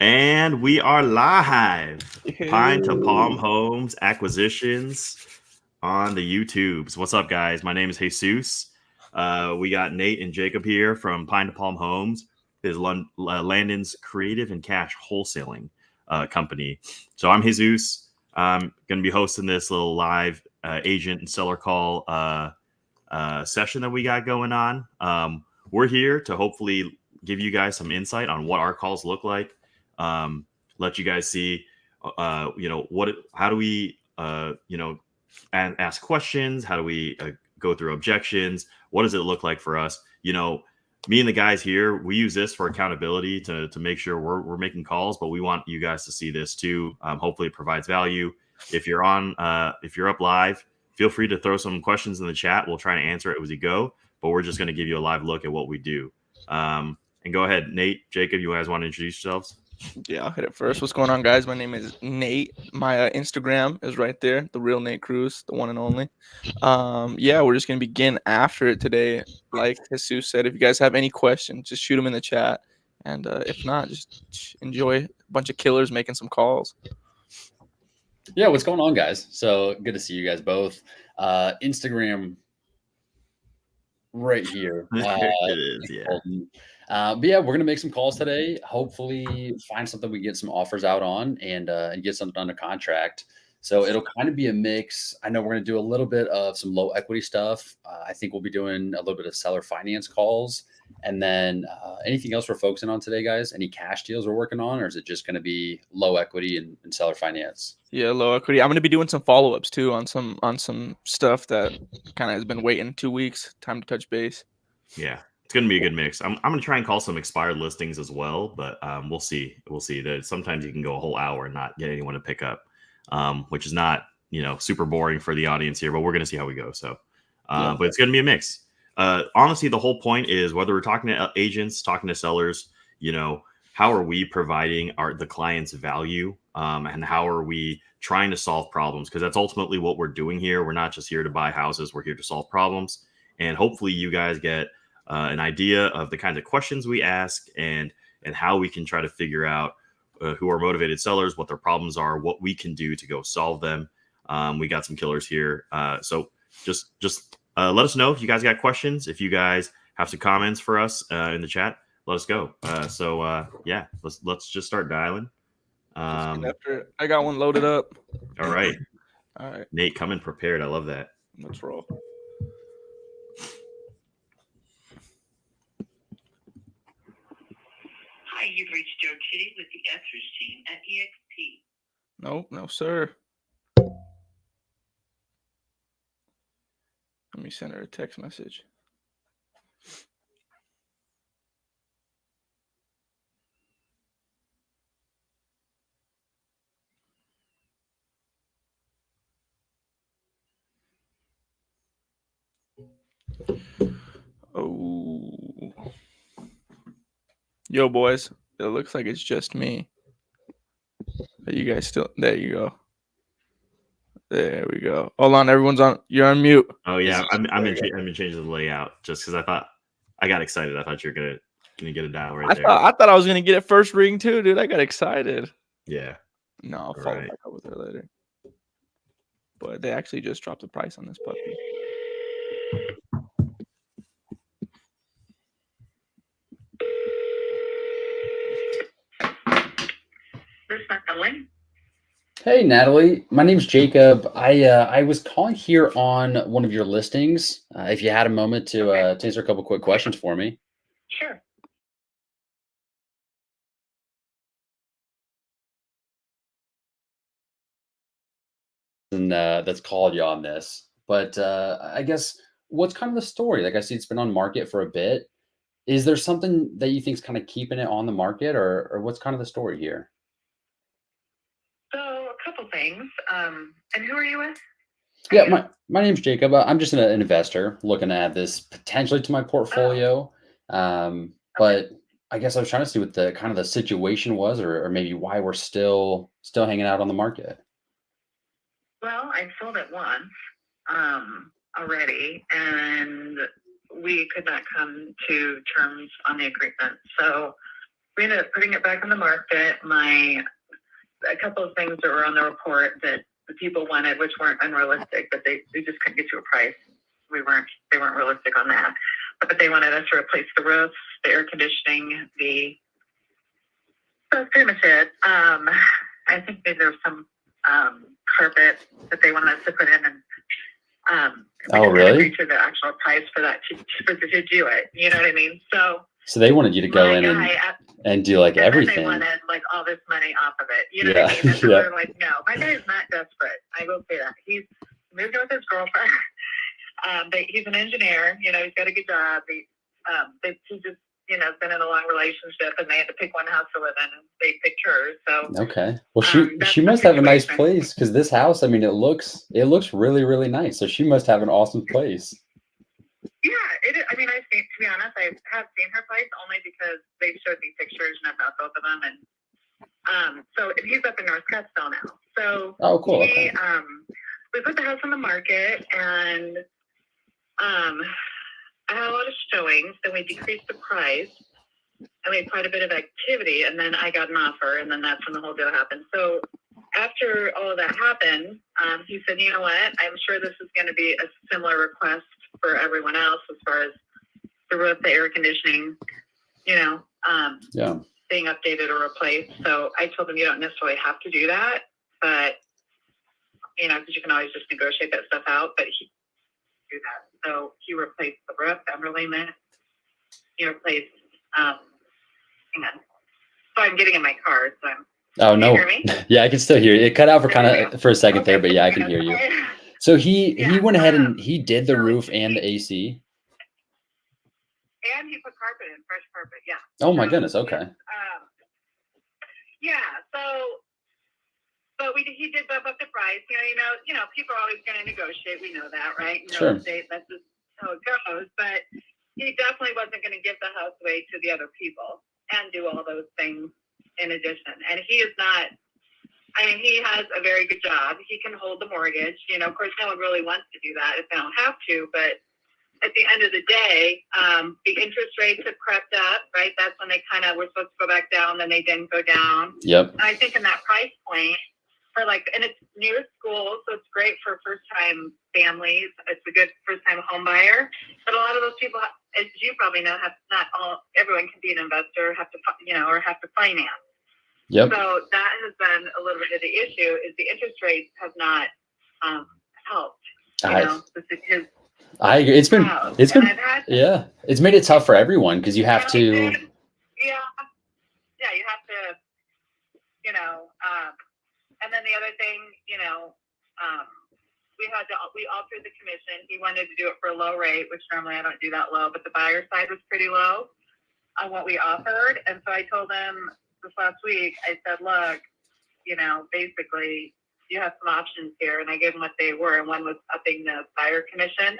And we are live. Pine to Palm Hey. Homes Acquisitions on the YouTubes. What's up, guys? My name is Jesus. We got Nate and Jacob here from Pine to Palm Homes, is Landon's creative and cash wholesaling company. So I'm Jesus. I'm going to be hosting this little live agent and seller call session that we got going on. We're here to hopefully give you guys some insight on what our calls look like. Let you guys see, how do we, ask questions? How do we go through objections? What does it look like for us? Me and the guys here, we use this for accountability to make sure we're making calls, but we want you guys to see this too. Hopefully it provides value. If you're up live, feel free to throw some questions in the chat. We'll try to answer it as we go, but we're just going to give you a live look at what we do. And go ahead, Nate, Jacob, you guys want to introduce yourselves? Yeah, I'll hit it first. What's going on, guys? My name is Nate. My Instagram is right there. The real Nate Cruz, the one and only. Yeah, we're just going to begin after it today. Like Jesus said, if you guys have any questions, just shoot them in the chat. And if not, just enjoy a bunch of killers making some calls. Yeah, what's going on, guys? So good to see you guys both. Instagram right here. It is, yeah. But yeah, we're gonna make some calls today. Hopefully, find something we can get some offers out on and get something under contract. So it'll kind of be a mix. I know we're gonna do a little bit of some low equity stuff. I think we'll be doing a little bit of seller finance calls, and then anything else we're focusing on today, guys. Any cash deals we're working on, or is it just gonna be low equity and seller finance? Yeah, low equity. I'm going to be doing some follow-ups too on some stuff that kind of has been waiting 2 weeks. Time to touch base. Yeah, it's going to be a good mix. I'm going to try and call some expired listings as well, but we'll see. We'll see. That sometimes you can go a whole hour and not get anyone to pick up, which is not super boring for the audience here. But we're going to see how we go. So, but it's going to be a mix. Honestly, the whole point is whether we're talking to agents, talking to sellers, how are we providing the client's value, and how are we trying to solve problems? Because that's ultimately what we're doing here. We're not just here to buy houses. We're here to solve problems. And hopefully you guys get an idea of the kinds of questions we ask and how we can try to figure out who are motivated sellers, what their problems are, what we can do to go solve them. We got some killers here. So just let us know if you guys got questions. If you guys have some comments for us in the chat, let us go. Yeah, let's just start dialing. After it. I got one loaded up. All right. All right. Nate, coming prepared. I love that. Let's roll. Hi, you've reached Joe Chitty with the Answers team at EXP. Nope, no, sir. Let me send her a text message. Oh. Yo, boys. It looks like it's just me. Are you guys still? There you go. There we go. Hold on, everyone's on. You're on mute. Oh yeah, I've been changing the layout just because I got excited. I thought you were gonna get a dial right there. I thought I was gonna get it first ring too, dude. I got excited. Yeah. No, I'll follow back up with her later. But they actually just dropped the price on this puppy. This is Natalie. Hey, Natalie. My name's Jacob. I was calling here on one of your listings. If you had a moment to answer a couple quick questions for me. Sure. And that's called you on this. But I guess what's kind of the story? Like I see it's been on market for a bit. Is there something that you think is kind of keeping it on the market, or what's kind of the story here? So a couple things. And who are you with? Yeah, my name's Jacob. I'm just an investor looking to add this potentially to my portfolio. But I guess I was trying to see what the kind of the situation was, or maybe why we're still hanging out on the market. Well, I sold it once already, and we could not come to terms on the agreement. So we ended up putting it back on the market. A couple of things that were on the report that the people wanted, which weren't unrealistic, but they just couldn't get to a price. They weren't realistic on that. But they wanted us to replace the roofs, the air conditioning, that's pretty much it. I think maybe there was some carpet that they wanted us to put in, and oh, really? agreed to the actual price for that to do it. You know what I mean? So they wanted you to go in and do like everything. They wanted like all this money off of it. You know what I mean? And so we're like, no, my guy's not desperate. I will say that. He's moved in with his girlfriend. He's an engineer. You know, he's got a good job. He just, you know, been in a long relationship, and they had to pick one house to live in, and they picked hers. So okay, well, she must have a nice place, because this house, I mean, it looks really, really nice. So she must have an awesome place. Yeah, it is. I mean, to be honest, I have seen her place only because they showed me pictures, and I've got both of them, and so he's up in North Scottsdale now. So oh, cool. Okay. We put the house on the market, and I had a lot of showings, then we decreased the price, and we had quite a bit of activity, and then I got an offer, and then that's when the whole deal happened. So after all of that happened, he said, you know what, I'm sure this is going to be a similar request for everyone else as far as the roof, the air conditioning, you know, being updated or replaced. So I told him, you don't necessarily have to do that, but, you know, because you can always just negotiate that stuff out, but he do that. So he replaced the roof, the underlayment. He replaced, hang on. So I'm getting in my car, so I'm. Oh, no. Can you hear me? Yeah, I can still hear you. It cut out for a second there, but yeah, I can hear you. So he went ahead and he did the roof and the AC. And he put carpet in, fresh carpet, yeah. Oh my goodness, okay. Yeah, but he did bump up the price. You know, people are always going to negotiate. We know that, right? Sure. That's just how it goes. But he definitely wasn't going to give the house away to the other people and do all those things in addition. And he is not. I mean, he has a very good job. He can hold the mortgage. You know, of course, no one really wants to do that if they don't have to. But at the end of the day, the interest rates have crept up, right? That's when they kind of were supposed to go back down, then they didn't go down. Yep. And I think in that price point, and it's near school, so it's great for first-time families. It's a good first-time home buyer. But a lot of those people, as you probably know, everyone can be an investor, or have to finance. Yep. So that has been a little bit of the issue, is the interest rates have not helped. I agree. It's made it tough for everyone, because you have to. You have to, and then the other thing, we altered the commission. He wanted to do it for a low rate, which normally I don't do that low, but the buyer side was pretty low on what we offered. And so I told him this last week, I said, look, basically you have some options here. And I gave him what they were. And one was upping the buyer commission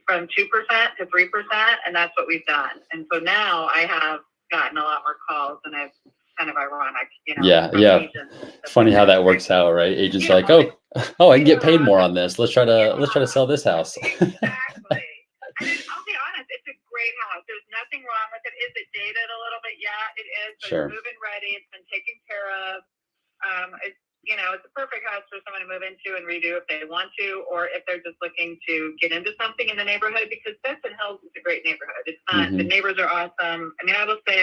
from 2% to 3%. And that's what we've done. And so now I have gotten a lot more calls, and I've kind of ironic, Yeah. Funny how that works out, right? Agents are like, oh, I can get paid more on this. Let's try to sell this house. Exactly. I mean, I'll be honest, it's a great house. There's nothing wrong with it. Is it dated a little bit? Yeah, it is. But Sure. It's move-in ready. It's been taken care of. It's a perfect house for someone to move into and redo if they want to, or if they're just looking to get into something in the neighborhood, because Benson Hills is a great neighborhood. It's not. The neighbors are awesome. I mean, I will say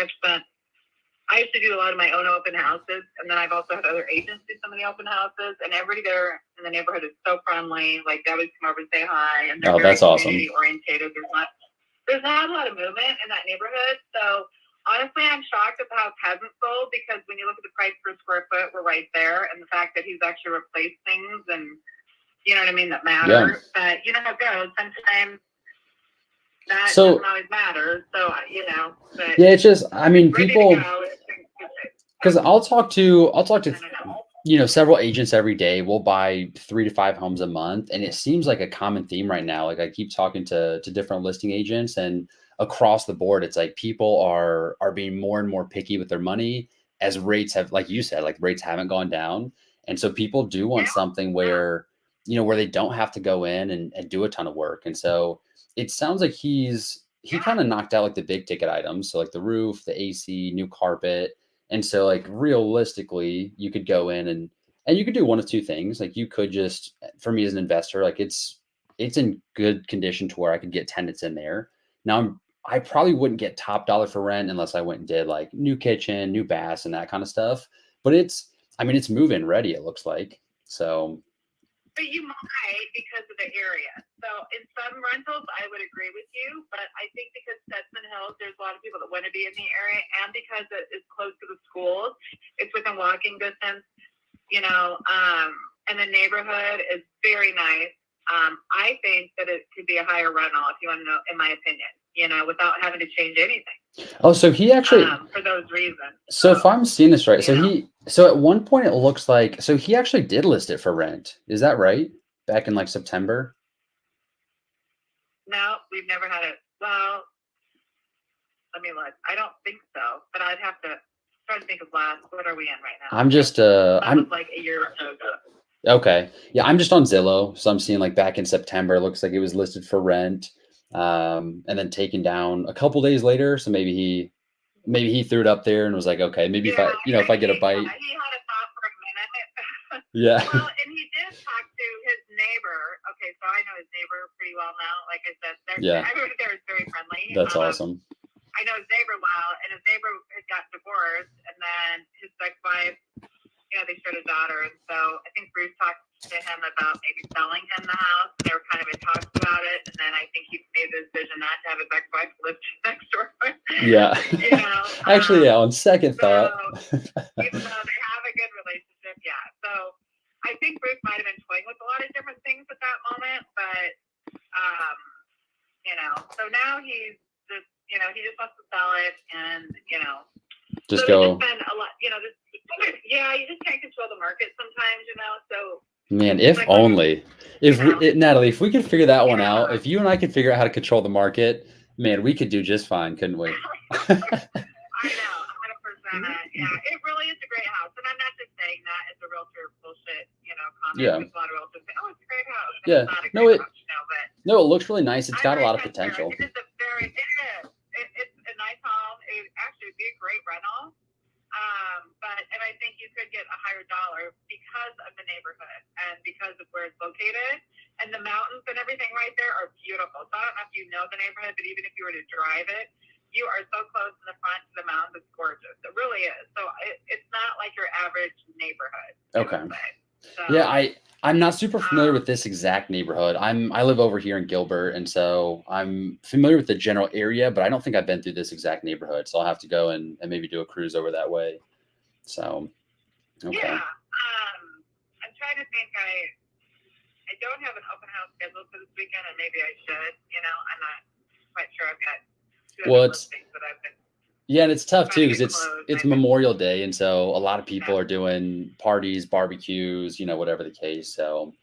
I used to do a lot of my own open houses, and then I've also had other agents do some of the open houses, and everybody there in the neighborhood is so friendly. Like, they always come over and say hi, and they're very that's awesome. community orientated. There's not a lot of movement in that neighborhood. So honestly, I'm shocked at the house hasn't sold, because when you look at the price per square foot, we're right there, and the fact that he's actually replaced things, and you know what I mean, that matter. Yeah. But you know how it goes. Sometimes that doesn't always matter. So but yeah, it's just, I mean, people. Because I'll talk to several agents every day. We'll buy 3 to 5 homes a month, and it seems like a common theme right now. Like, I keep talking to different listing agents, and across the board, it's like people are being more and more picky with their money, as rates have, like you said, like rates haven't gone down, and so people do want something where they don't have to go in and do a ton of work. And so it sounds like he's he kind of knocked out like the big ticket items. So like the roof, the AC, new carpet. And so like realistically, you could go in and you could do one of two things. Like you could just, for me as an investor, like it's in good condition to where I could get tenants in there. Now I probably wouldn't get top dollar for rent unless I went and did like new kitchen, new baths and that kind of stuff. But it's move-in ready, it looks like. So. But you might because of the area. So in some rentals, I would agree with you. But I think because Stetson Hills, there's a lot of people that want to be in the area, and because it is close to the schools, it's within walking distance, and the neighborhood is very nice. I think that it could be a higher rental, if you want to know, in my opinion, without having to change anything. Oh, so he actually, for those reasons. So if I'm seeing this right, so at one point it looks like, so he actually did list it for rent. Is that right? Back in like September? No, we've never had it. Well, let me look. I don't think so, but I'd have to try to think of what are we in right now? I'm just, I'm like a year or so ago. Okay. Yeah, I'm just on Zillow. So I'm seeing like back in September, it looks like it was listed for rent. And then taken down a couple days later. So maybe he threw it up there and was like, okay, maybe if I get a bite. He had a thought for a minute. Yeah. Well, and he did talk to his neighbor. Okay, so I know his neighbor pretty well now. Like I said, everybody there is very friendly. That's awesome. I know his neighbor well, and his neighbor had got divorced, and then his ex-wife, they shared a daughter, and so I think Bruce talked to him about maybe selling him the house. They were kind of in talks about it, and then I think he made the decision not to have his ex-wife live next door. Yeah. Actually, on second thought. Even though they have a good relationship, yeah. So I think Bruce might have been toying with a lot of different things at that moment, but so now he's just, he just wants to sell it, and just so go. Spend a lot, you just can't control the market sometimes, so. Man, if like, only. Natalie, if we could figure that one out, if you and I could figure out how to control the market, man, we could do just fine, couldn't we? I know, 100%. Yeah, it really is a great house. And I'm not just saying that as a realtor bullshit, comment. Yeah. A lot of realtors say, oh, it's a great house. Yeah. It's not a great house, but it looks really nice. It's got a lot of potential. It is. It's a nice home. It actually would be a great rental. And I think you could get a higher dollar because of the neighborhood and because of where it's located, and the mountains and everything right there are beautiful. So I don't know if you know the neighborhood, but even if you were to drive it, you are so close to the front to the mountains. It's gorgeous. It really is. So it's not like your average neighborhood. Okay. So, yeah, I'm not super familiar with this exact neighborhood. I live over here in Gilbert, and so I'm familiar with the general area, but I don't think I've been through this exact neighborhood. So I'll have to go and maybe do a cruise over that way. So, okay. Yeah. I'm trying to think. I don't have an open house scheduled for this weekend, and maybe I should. I'm not quite sure. I've got two other listings that I've been. Yeah, and it's tough too because it's Memorial Day, and so a lot of people are doing parties, barbecues, whatever the case. So,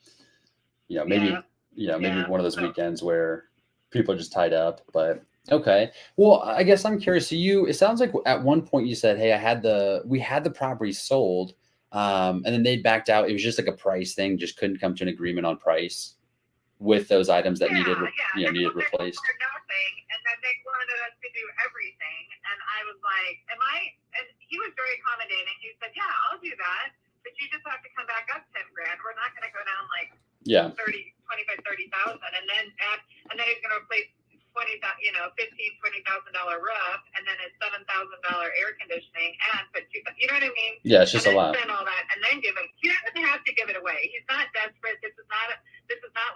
maybe one of those weekends where people are just tied up. But okay, well, I guess I'm curious. So it sounds like at one point you said, "Hey, we had the property sold, and then they backed out. It was just like a price thing; just couldn't come to an agreement on price with those items that needed replaced." And then they wanted us to do everything, and I was like, and he was very accommodating. He said, yeah, I'll do that, but you just have to come back up 10 grand. We're not going to go down like 30,000, and then he's going to replace $20,000 roof, and then it's $7,000 air conditioning, and put you know what I mean? Yeah, it's just a lot. Spend all that, and then give it. He doesn't have to give it away. He's not desperate. This is not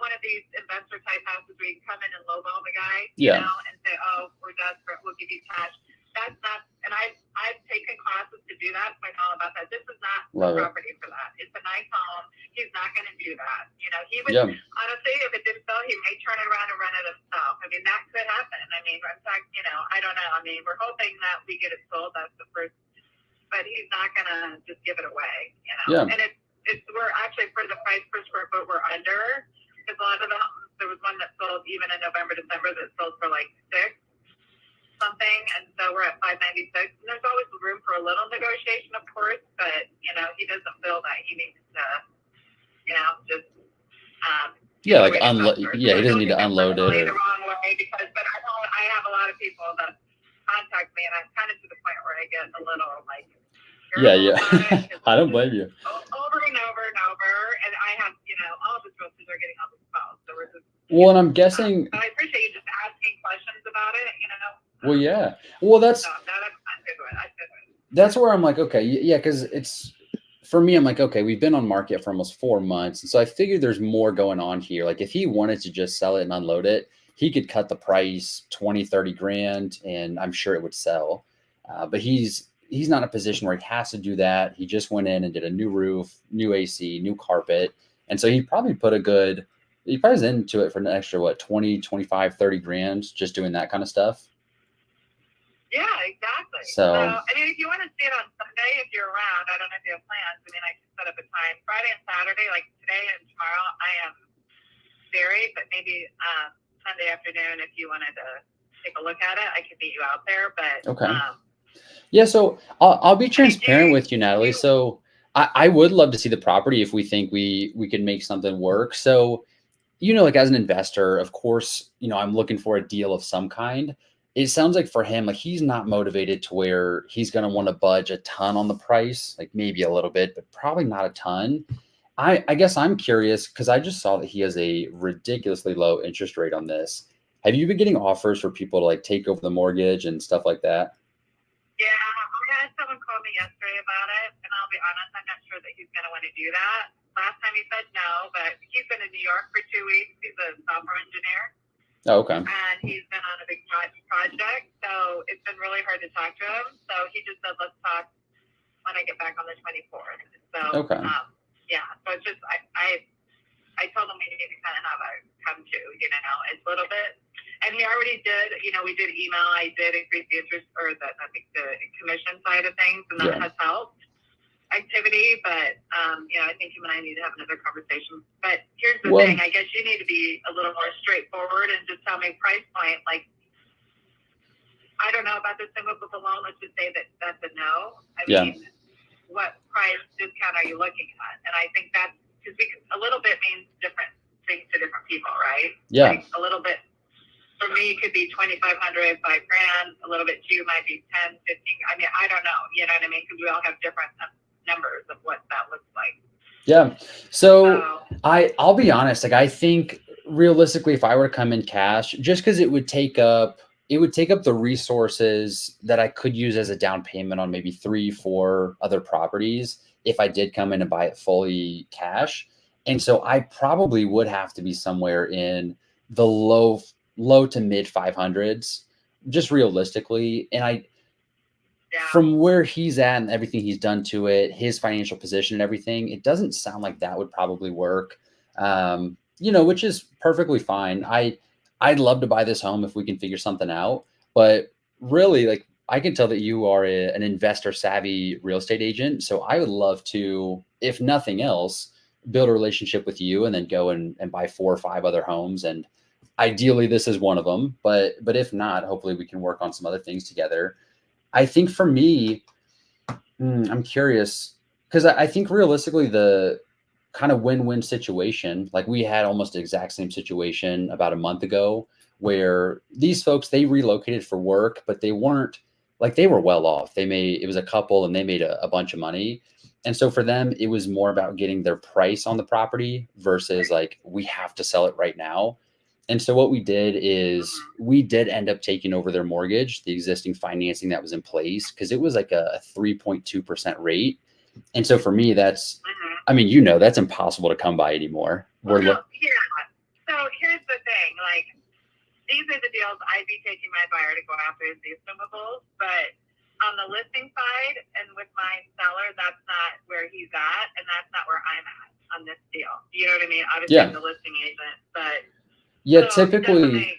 one of these investor type houses where you come in and lowball the guy, and say, oh, we're desperate, we'll give you cash. That's not. And I've taken classes to do that, so I know all about that. This is not the property for that. It's a nice home. He's not going to do that. He would honestly, if it didn't sell, he may turn it around and run it himself. I mean, that could happen. I mean, in fact, I don't know. I mean, we're hoping that we get it sold. That's the first, but he's not going to just give it away. And we're actually for the price per square foot we're under, because a lot of them, there was one that sold even in November, December that sold for like $6 something, and so we're at $596. And there's always room for a little negotiation, of course, but he doesn't feel that he needs to, just he doesn't need to unload it. The wrong way but I have a lot of Yeah, terrible about it. 'Cause I don't blame you. over and over and over, and I have, all of the realtors are getting all these calls, so we're just. Well, and I'm guessing. But I appreciate you just asking questions about it. Well, yeah. Well, that's So, no, I'm good with it. I'm good with it. that's where I'm like, okay, yeah, because it's for me. I'm like, okay, we've been on market for almost 4 months, and so I figured there's more going on here. Like, if he wanted to just sell it and unload it, he could cut the price 20, 30 grand, and I'm sure it would sell. But he's not in a position where he has to do that. He just went in and did a new roof, new AC, new carpet, and so he probably he probably is into it for an extra 20, 25, 30 grand just doing that kind of stuff. Yeah, exactly. So, if you want to see it on Sunday, if you're around, I don't know if you have plans. I can set up a time. Friday and Saturday, like today and tomorrow, I am buried, but maybe Sunday afternoon, if you wanted to take a look at it, I could meet you out there. But okay. Yeah, so I'll be transparent with you, Natalie. So I would love to see the property if we think we can make something work. So, like as an investor, of course, I'm looking for a deal of some kind. It sounds like for him, like he's not motivated to where he's going to want to budge a ton on the price, like maybe a little bit, but probably not a ton. I guess I'm curious because I just saw that he has a ridiculously low interest rate on this. Have you been getting offers for people to like take over the mortgage and stuff like that? Yeah, I had someone call me yesterday about it, and I'll be honest, I'm not sure that he's going to want to do that. Last time he said no, but he's been in New York for 2 weeks. He's a software engineer. Oh, okay. And he's been on a big project, so it's been really hard to talk to him. So he just said, let's talk when I get back on the 24th. So, okay. Yeah, so it's just, I told him we need to kind of have a come to, it's a little bit. And he already did, we did email, I did increase the interest or the commission side of things, and that has helped activity. But, I think him and I need to have another conversation. But here's the thing, I guess you need to be a little more straightforward and just tell me price point. Like, I don't know about the single book alone. Let's just say that that's a no. I mean, what price discount are you looking at? And I think that's because a little bit means different things to different people, right? Yeah. Like a little bit for me could be 2,500, $5 grand. A little bit to you might be 10, 15. I mean, I don't know. You know what I mean? Because we all have different numbers of what that looks like. Yeah. So I'll be honest. Like, I think realistically, if I were to come in cash, just because it would take up the resources that I could use as a down payment on maybe 3-4 other properties if I did come in and buy it fully cash. And so I probably would have to be somewhere in the low to mid 500s, just realistically. And from where he's at and everything he's done to it, his financial position and everything, it doesn't sound like that would probably work, which is perfectly fine. I'd love to buy this home if we can figure something out. But really, like, I can tell that you are an investor savvy real estate agent. So I would love to, if nothing else, build a relationship with you and then go and buy 4 or 5 other homes. And ideally this is one of them, but if not, hopefully we can work on some other things together. I think for me, I'm curious because I think realistically the kind of win-win situation, like we had almost the exact same situation about a month ago where these folks, they relocated for work, but they weren't like, they were well off. It was a couple and they made a bunch of money. And so for them, it was more about getting their price on the property versus like, we have to sell it right now. And so what we did is we did end up taking over their mortgage, the existing financing that was in place, because it was like a 3.2% rate. And so for me, that's, I mean, that's impossible to come by anymore. So here's the thing, like, these are the deals I'd be taking my buyer to go after is these movables, but on the listing side and with my seller, that's not where he's at, and that's not where I'm at on this deal. You know what I mean? Obviously, I'm the listing agent, but typically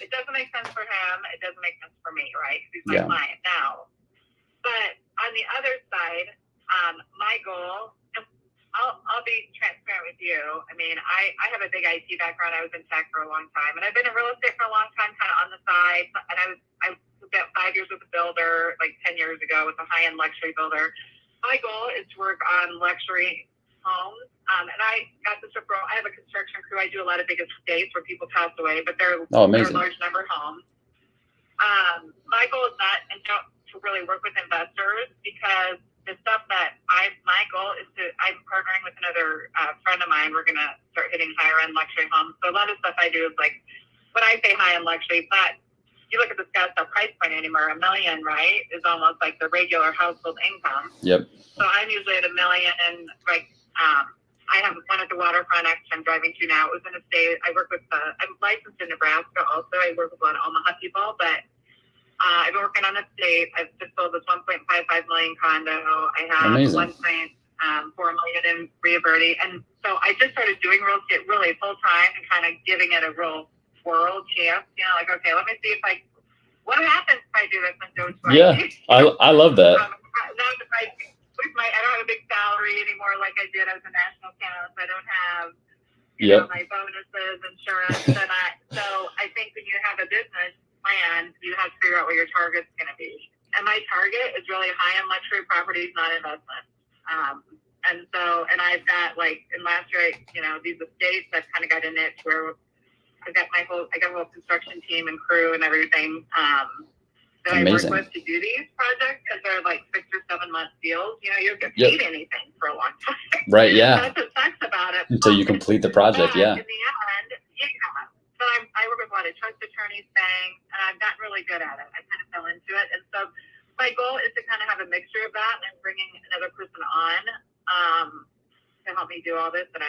it doesn't make sense for him. It doesn't make sense for me, right? Because he's my client now. But on the other side, my goal, and I'll be transparent with you. I mean, I have a big IT background. I was in tech for a long time, and I've been in real estate for a long time, kind of on the side. And I spent 5 years with a builder, like 10 years ago, with a high-end luxury builder. My goal is to work on luxury homes. And I got this referral. I have a construction crew. I do a lot of big estates where people pass away, but they're a large number of homes. My goal is not, and to really work with investors because the stuff that my goal is I'm partnering with another friend of mine. We're going to start hitting higher end luxury homes. So a lot of stuff I do is like, when I say high end luxury, it's not, you look at the Scottsdale price point anymore, $1 million, right, is almost like the regular household income. Yep. So I'm usually at $1 million, and like I have one at the waterfront actually I'm driving to now. It was in a state. I work with I'm licensed in Nebraska also. I work with a lot of Omaha people, but I've been working on the state. I've just sold this 1.55 million condo. I have Amazing. 1.4 million in Rio Verde, and so I just started doing real estate really full time and kind of giving it a real world chance. You know, like, okay, let me see if what happens if I do this and do it right? Yeah, I love that. Not if I don't have a big salary anymore like I did as a national accountant. I don't have you know, my bonuses, insurance, and so I think when you have a business plan, you have to figure out what your target's going to be. And my target is really high-end luxury properties, not investments. And I've got like in last year, you know, these estates, I've kind of got a niche where I got a whole construction team and crew and everything that Amazing. I work with to do these projects because they're like 6 or 7 month deals. You know, you don't get paid anything for a long time. Right. Yeah. That's what sucks about it. Until you complete the project. Yeah. In the end, yeah. So I work with a lot of trust attorneys, banks, and I'm not really good at it. I kind of fell into it. And so my goal is to kind of have a mixture of that and bringing another person on to help me do all this. And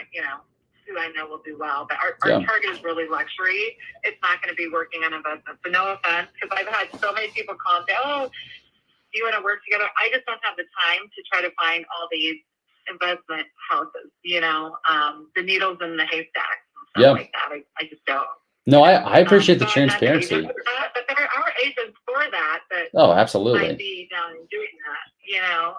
who I know will do well. But our target is really luxury. It's not going to be working on investments. So no offense, because I've had so many people call and say, oh, do you want to work together? I just don't have the time to try to find all these investment houses, you know, the needles in the haystacks and stuff like that. I just don't. No, I appreciate the transparency. But there are agents for that absolutely might be down and doing that. You know,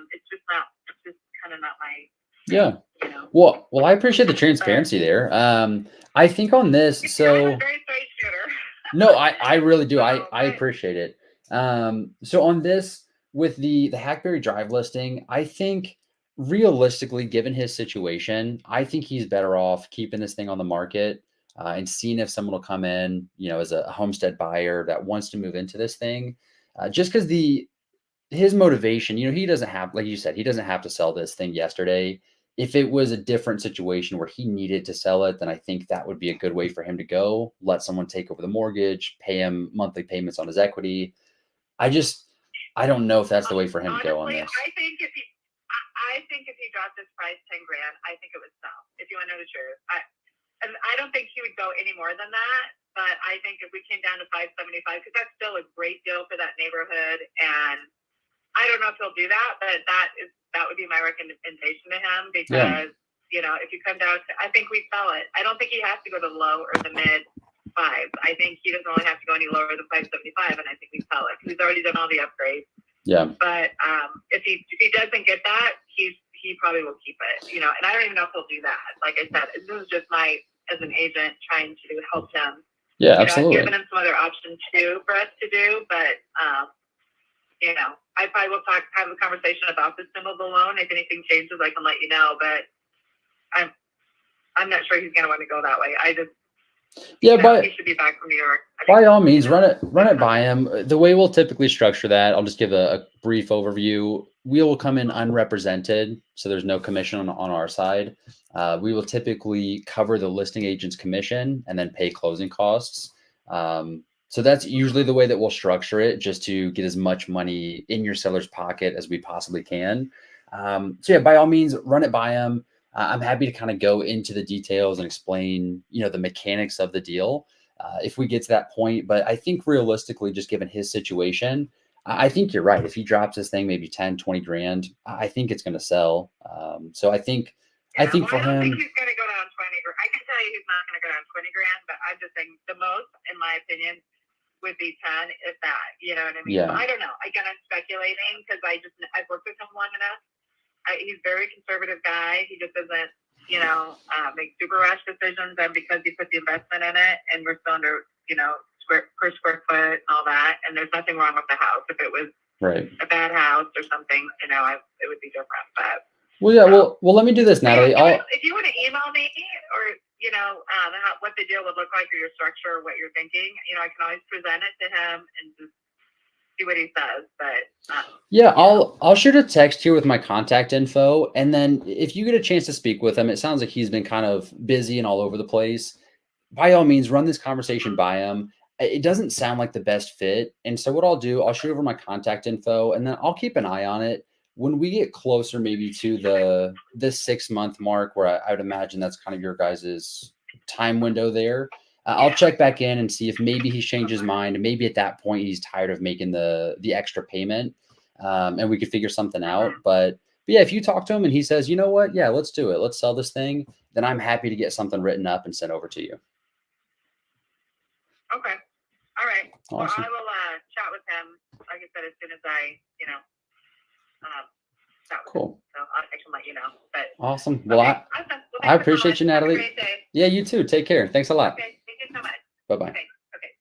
it's just kind of not my. Yeah. You know. Well, I appreciate the transparency there. I think on this, so I'm a very straight shooter. No, I really do. I appreciate it. So on this with the Hackberry Drive listing, I think realistically, given his situation, I think he's better off keeping this thing on the market and seeing if someone will come in, you know, as a homestead buyer that wants to move into this thing, just because his motivation, you know, he doesn't have, like you said, he doesn't have to sell this thing yesterday. If it was a different situation where he needed to sell it, then I think that would be a good way for him to go. Let someone take over the mortgage, pay him monthly payments on his equity. I don't know if that's the way for him to go on this. I think if he dropped his price $10,000, I think it would sell. If you want to know the truth, I don't think he would go any more than that. But I think if we came down to $575, because that's still a great deal for that neighborhood, and I don't know if he'll do that, but that would be my recommendation to him because, you know, if you come down to, I think we sell it. I don't think he has to go to the low or the mid fives. I think he doesn't really have to go any lower than 575, and I think we sell it because he's already done all the upgrades. Yeah. But if he doesn't get that, he probably will keep it, you know, and I don't even know if he'll do that. Like I said, this is just as an agent trying to help him. Yeah, I've absolutely. given him some other options too for us to do, but, you know, I probably will have a conversation about the SIM of the loan. If anything changes, I can let you know. But I'm not sure he's going to want to go that way. But he should be back from New York. By all means, run it by him. The way we'll typically structure that, I'll just give a brief overview. We will come in unrepresented, so there's no commission on our side. We will typically cover the listing agent's commission and then pay closing costs. So that's usually the way that we'll structure it, just to get as much money in your seller's pocket as we possibly can. So yeah, by all means, run it by him. I'm happy to kind of go into the details and explain, you know, the mechanics of the deal if we get to that point. But I think realistically, just given his situation, I think you're right. If he drops this thing, maybe 10, 20 grand, I think it's going to sell. So I think for him, I don't think he's going to go down 20. I can tell you he's not going to go down 20 grand, but I'm just saying the most, in my opinion, would be 10, if that, you know what I mean? Yeah. So I don't know. Again, I'm speculating because I've worked with him long enough. He's a very conservative guy. He just doesn't, you know, make super rash decisions. And because he put the investment in it, and we're still under, you know, per square foot and all that, and there's nothing wrong with the house. If it was a bad house or something, you know, it would be different. But well, let me do this, Natalie. If you want to email me, or you know, what the deal would look like, or your structure, or what you're thinking, you know, I can always present it to him and just see what he says. But Yeah, I'll shoot a text here with my contact info, and then if you get a chance to speak with him, it sounds like he's been kind of busy and all over the place. By all means, run this conversation by him. It doesn't sound like the best fit, and so what I'll do, I'll shoot over my contact info, and then I'll keep an eye on it. When we get closer, maybe to the 6-month mark, where I would imagine that's kind of your guys's time window there. I'll check back in and see if maybe he's changed his mind, and maybe at that point he's tired of making the extra payment. And we could figure something out. But yeah, if you talk to him and he says, you know what, yeah, let's do it, let's sell this thing, then I'm happy to get something written up and sent over to you. Okay. All right. Awesome. Well, I will chat with him, like I said, as soon as I, chat with him. Cool. So I can let you know. But Awesome. Well, okay. Awesome. Well, I thanks so appreciate much. you, Have a Natalie. great day. Yeah, you too. Take care. Thanks a lot. Okay. Thank you so much. Bye-bye. Okay. Okay.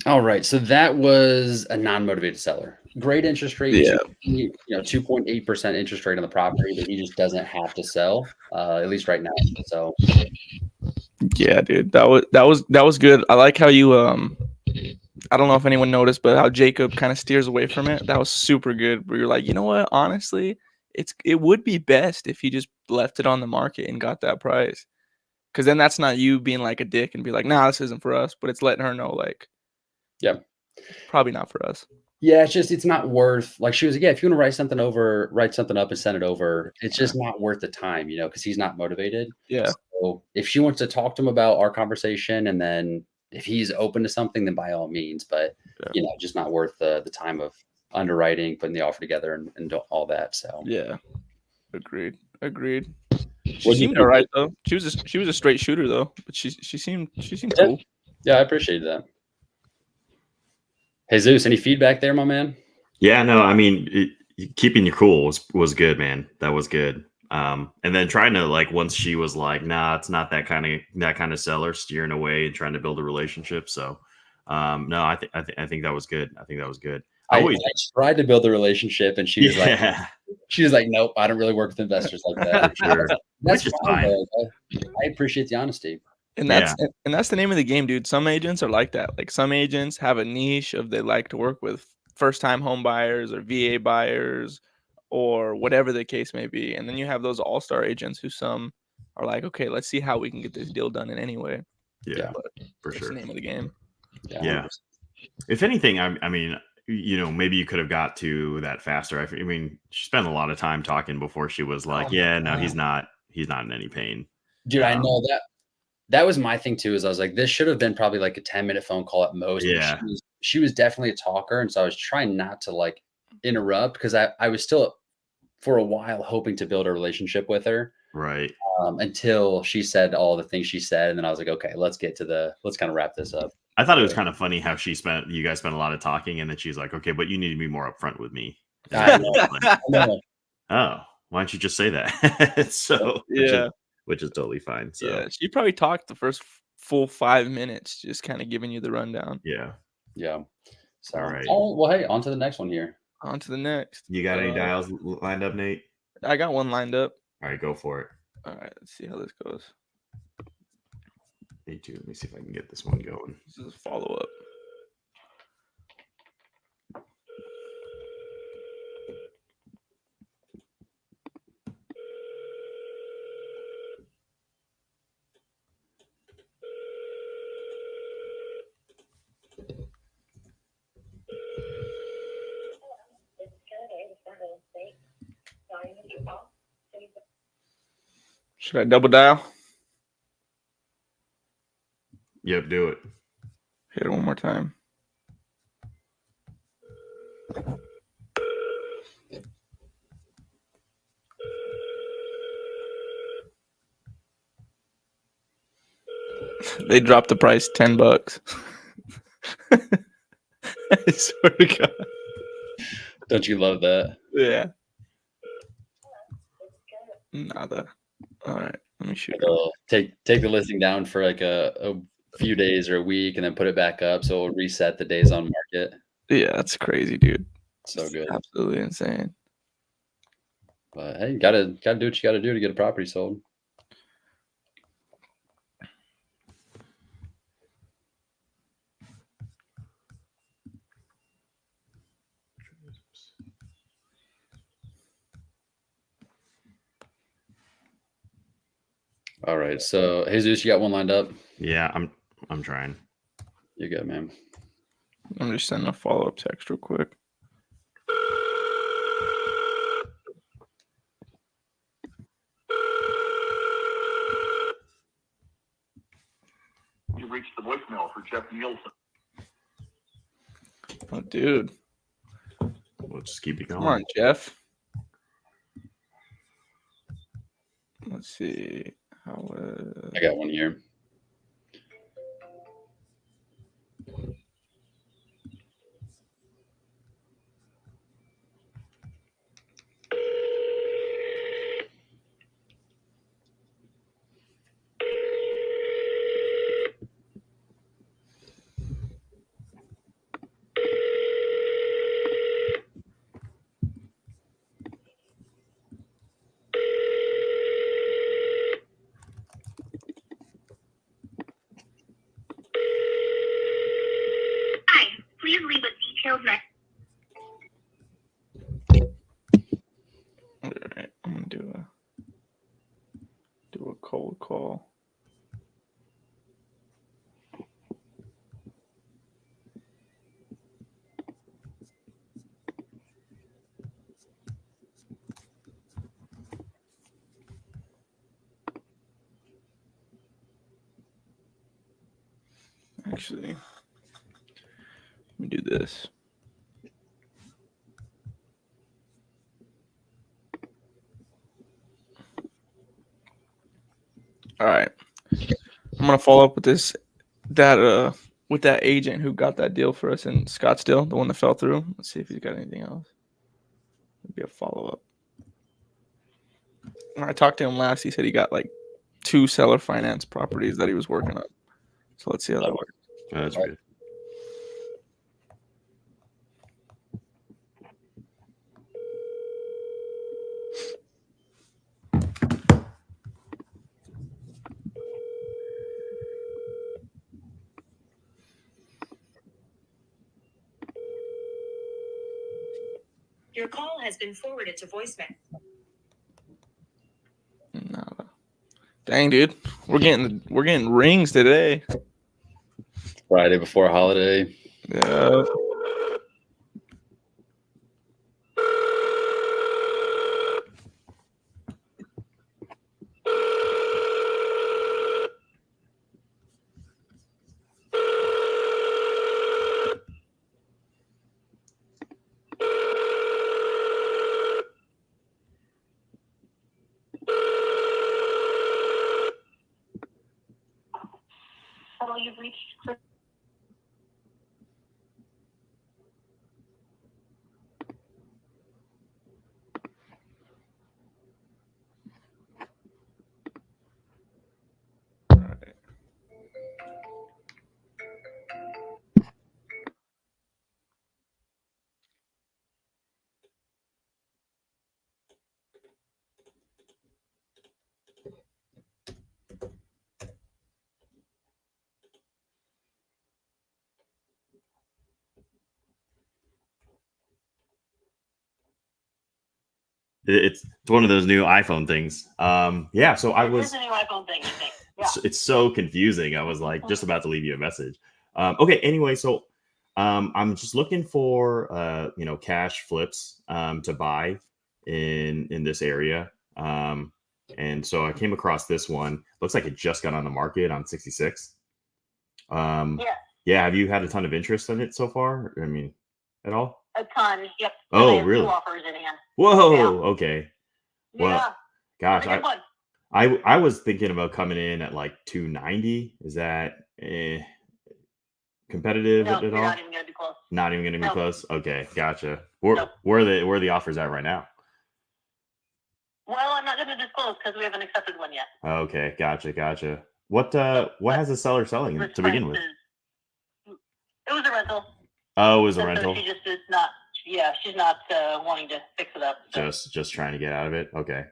Bye. All right. So that was a non-motivated seller. Great interest rate. Yeah. 2.8% interest rate on the property that he just doesn't have to sell, at least right now. So Yeah, dude, that was good. I like how you I don't know if anyone noticed, but how Jacob kind of steers away from it. That was super good. Where you're like, you know what? Honestly, it would be best if he just left it on the market and got that price, because then that's not you being like a dick and be like, nah, this isn't for us. But it's letting her know, like, yeah, probably not for us. yeah, it's not worth, like she was, yeah, if you want to write something up and send it over, it's just not worth the time, because he's not motivated. Yeah. So if she wants to talk to him about our conversation, and then if he's open to something, then by all means, but just not worth the time of underwriting, putting the offer together and all that. So yeah, agreed. She seemed all right though. She was a straight shooter though, but she seemed cool. Yeah, I appreciate that. Jesus, any feedback there, my man? Yeah, no, I mean, keeping you cool was good, man. That was good. And then trying to, like, once she was like, nah, it's not that kind of seller, steering away and trying to build a relationship. So, no, I think that was good. I think that was good. I tried to build a relationship, and she was like, nope, I don't really work with investors like that. Sure. That's fine. I appreciate the honesty. And that's the name of the game, dude. Some agents are like that. Like, some agents have a niche of they like to work with first-time home buyers or VA buyers or whatever the case may be. And then you have those all-star agents who some are like, okay, let's see how we can get this deal done in any way. Yeah, but for sure. That's the name of the game. Yeah. If anything, I mean, maybe you could have got to that faster. I mean, she spent a lot of time talking before she was like, he's not in any pain. Dude, I know that. That was my thing too, is I was like, this should have been probably like a 10-minute phone call at most. Yeah. She was definitely a talker. And so I was trying not to like interrupt, because I was still for a while hoping to build a relationship with her. Right. Until she said all the things she said. And then I was like, okay, let's kind of wrap this up. I thought it was kind of funny how you guys spent a lot of talking, and then she's like, okay, but you need to be more upfront with me. I know. Oh, why don't you just say that? So which is totally fine. So yeah, she probably talked the first full 5 minutes, just kind of giving you the rundown. Yeah. So, all right. Oh, well, hey, on to the next one here. On to the next. You got any dials lined up, Nate? I got one lined up. All right, go for it. All right, let's see how this goes. Me too. Let me see if I can get this one going. This is a follow-up. Should I double dial? Yep, do it. Hit it one more time. They dropped the price $10. I swear to God. Don't you love that? Yeah. Nada. All right. Let me shoot. Take the listing down for like a few days or a week, and then put it back up, so it'll reset the days on market. Yeah, that's crazy, dude. So good. Absolutely insane. But hey, you gotta do what you gotta do to get a property sold. All right. So, Jesus, you got one lined up? Yeah, I'm trying. You're good, man. I'm just sending a follow-up text real quick. You reached the voicemail for Jeff Nielsen. Oh, dude. We'll just keep it going. Come on, Jeff. Let's see. I got one here. Hi, please leave a detailed message. All right, I'm gonna do a cold call. Actually, let me do this. All right, I'm gonna follow up with that agent who got that deal for us in Scottsdale, the one that fell through. Let's see if he's got anything else. Maybe a follow up. When I talked to him last, he said he got like 2 seller finance properties that he was working on. So let's see how that works. Oh, that's good. Your call has been forwarded to voicemail. Nada. Dang, dude, we're getting rings today. Friday before a holiday. Yeah. Hello, you've reached. It's one of those new iPhone things. Yeah. So I was. It's a new iPhone thing, I think. Yeah. It's so confusing. I was like just about to leave you a message. Okay. Anyway, so I'm just looking for cash flips to buy in this area. And so I came across this one. Looks like it just got on the market on 66. Yeah. Yeah. Have you had a ton of interest in it so far? I mean, at all? A ton. Yep. Oh, And I have really? 2 offers in hand. Whoa. Yeah. Okay. Well, Yeah. gosh, Pretty good one. I was thinking about coming in at like 290. Is that competitive No, at you're all? not even gonna be close. Not even going to be No. close. Okay, gotcha. Nope. Where are the offers at right now? Well, I'm not gonna disclose because we haven't accepted one yet. Okay, gotcha. What has the seller selling This to begin price with? it was a rental. Oh, it was a So rental. she just is not. Yeah, she's not wanting to fix it up. So Just trying to get out of it. Okay.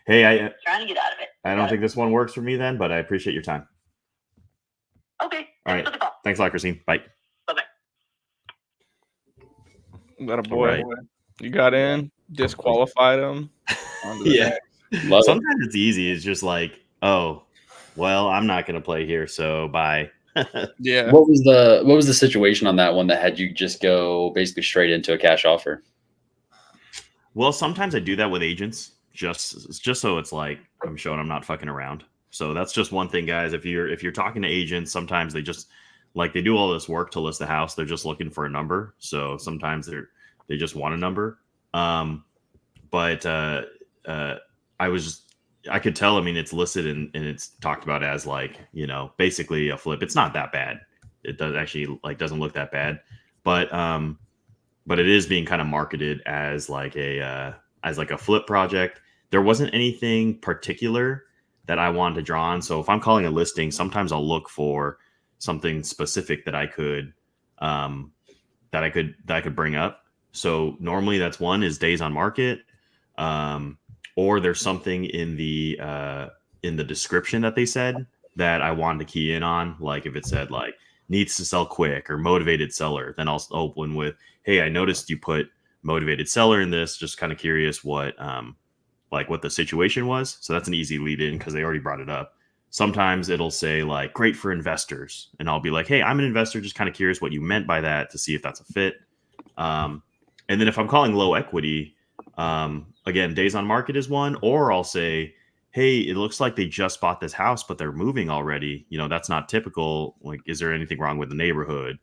Hey, I trying to get out of it. don't Got think it. this one works for me then, but I appreciate your time. Okay. All Thanks right. for the call. Thanks a lot, Christine. Bye. Bye bye. Got a boy. Right. You got in, disqualified him. On to the Yeah. next. Love it. Sometimes it's easy. It's just like, oh, well, I'm not going to play here, so bye. Yeah. What was the situation on that one that had you just go basically straight into a cash offer? Well, sometimes I do that with agents, just so it's like I'm showing I'm not fucking around. So that's just one thing, guys. If you're talking to agents, sometimes they just like they do all this work to list the house. They're just looking for a number. So sometimes they just want a number. But I could tell. I mean, it's listed and it's talked about as like basically a flip. It's not that bad. It does actually doesn't look that bad, but it is being kind of marketed as like a flip project. There wasn't anything particular that I wanted to draw on. So if I'm calling a listing, sometimes I'll look for something specific that I could bring up. So normally that's one is days on market, or there's something in the description that they said that I wanted to key in on. Like if it said like needs to sell quick or motivated seller, then I'll open with, hey, I noticed you put motivated seller in this. Just kind of curious what the situation was. So that's an easy lead in because they already brought it up. Sometimes it'll say like great for investors, and I'll be like, hey, I'm an investor, just kind of curious what you meant by that to see if that's a fit. And then if I'm calling low equity, again, days on market is one, or I'll say, hey, it looks like they just bought this house, but they're moving already. That's not typical. Like, is there anything wrong with the neighborhood?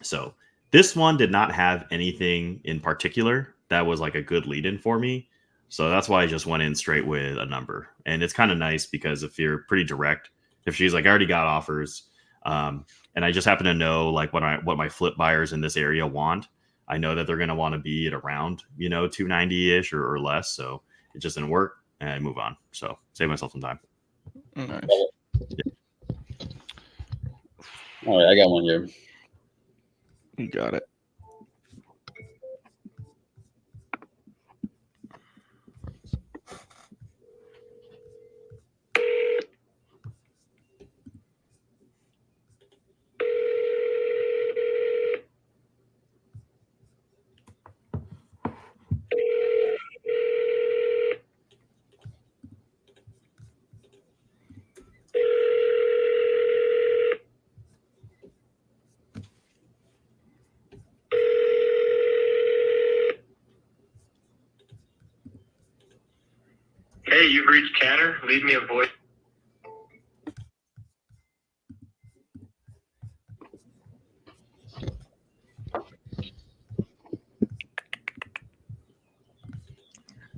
So this one did not have anything in particular that was like a good lead in for me. So that's why I just went in straight with a number. And it's kind of nice because if you're pretty direct, if she's like, I already got offers, and I just happen to know like what my flip buyers in this area want, I know that they're going to want to be at around 290-ish or less. So it just didn't work, and I move on. So save myself some time. Nice. All right, I got one here. You got it. Hey, you've reached Tanner. Leave me a voice.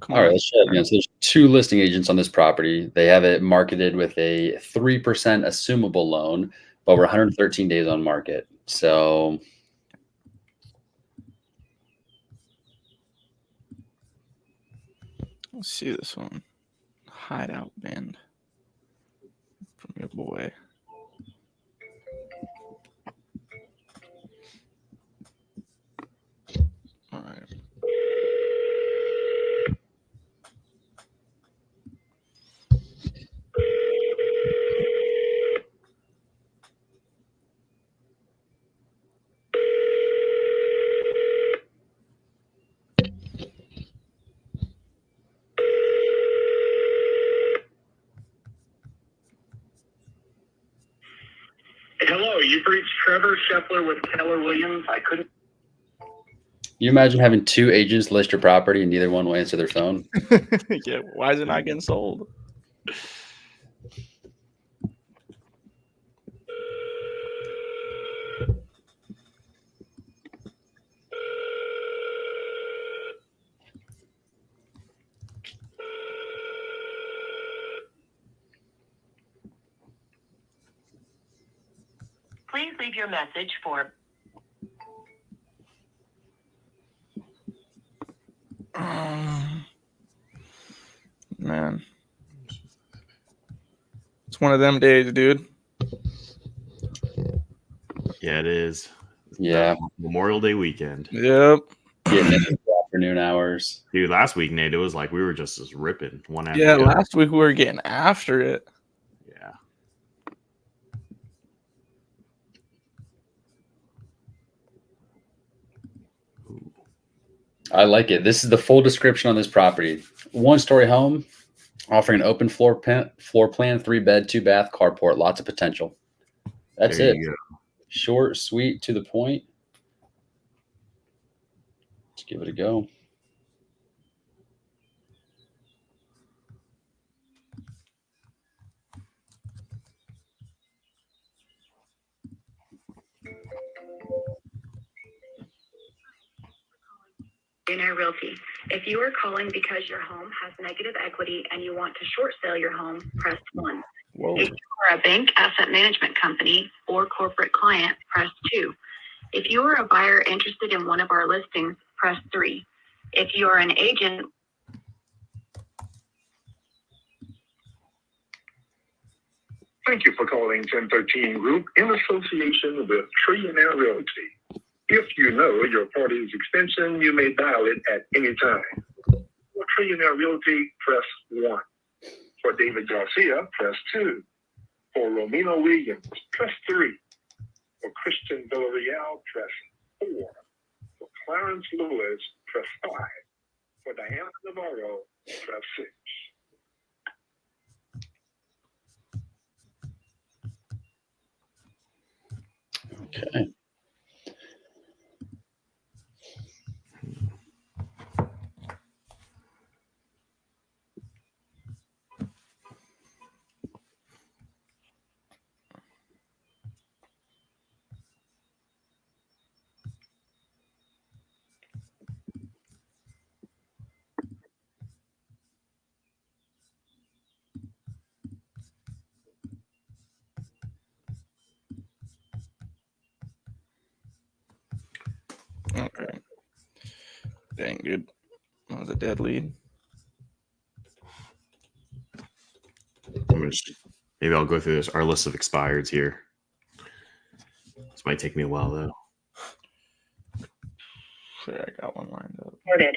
All right, let's try it again. So there's 2 listing agents on this property. They have it marketed with a 3% assumable loan, but we're 113 days on market. So Let's see this one. Hideout band from your boy. All right. Hello, you've reached Trevor Scheffler with Keller Williams. I couldn't. you imagine having 2 agents list your property and neither one will answer their phone? Yeah, why is it not getting sold? Please leave your message for Man, it's one of them days, dude. Yeah, it is. Yeah. Memorial Day weekend. Yep. Getting into the afternoon hours. Dude, last week, Nate, it was like we were just ripping one after Yeah, the other. last week we were getting after it. Yeah. I like it. This is the full description on this property. 1-story home, offering an open floor plan, 3-bed, 2-bath, carport, lots of potential. That's There it. you go. Short, sweet, to the point. Let's give it a go. Millionaire Realty. If you are calling because your home has negative equity and you want to short sale your home, press 1. Whoa. If you are a bank, asset management company, or corporate client, press 2. If you are a buyer interested in one of our listings, press 3. If you are an agent, Thank you for calling 1013 Group in association with Trillionaire Realty. If you know your party's extension, you may dial it at any time. For Trillionaire Realty, press 1. For David Garcia, press 2. For Romino Williams, press 3. For Christian Villarreal, press 4. For Clarence Lewis, press 5. For Diana Navarro, press 6. Okay. Okay. Dang, dude. That was a dead lead. Maybe I'll go through our list of expireds here. This might take me a while though. Sure, I got one lined up. recorded.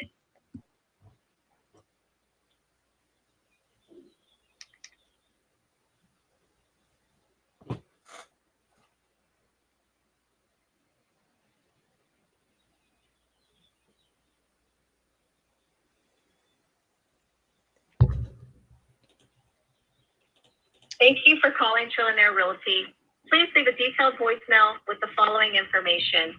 Thank you for calling Trillionaire Realty. Please leave a detailed voicemail with the following information.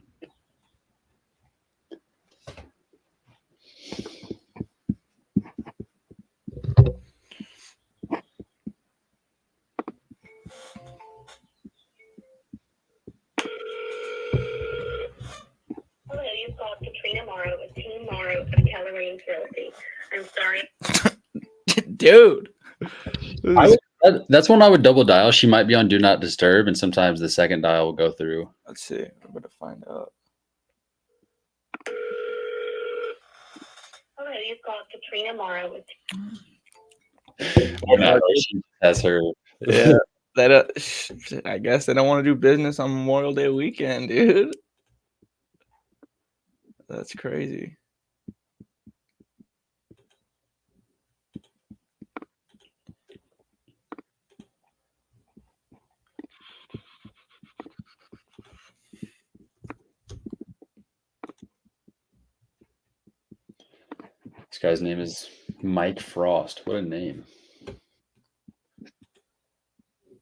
Hello, you called Katrina Morrow with Team Morrow of Keller Williams Realty. I'm sorry. Dude. That's one I would double dial. She might be on Do Not Disturb, and sometimes the second dial will go through. Let's see. I'm going to find out. Hello, you called Katrina Morrow with She has her. Yeah. I guess they don't want to do business on Memorial Day weekend, dude. That's crazy. This guy's name is Mike Frost. What a name.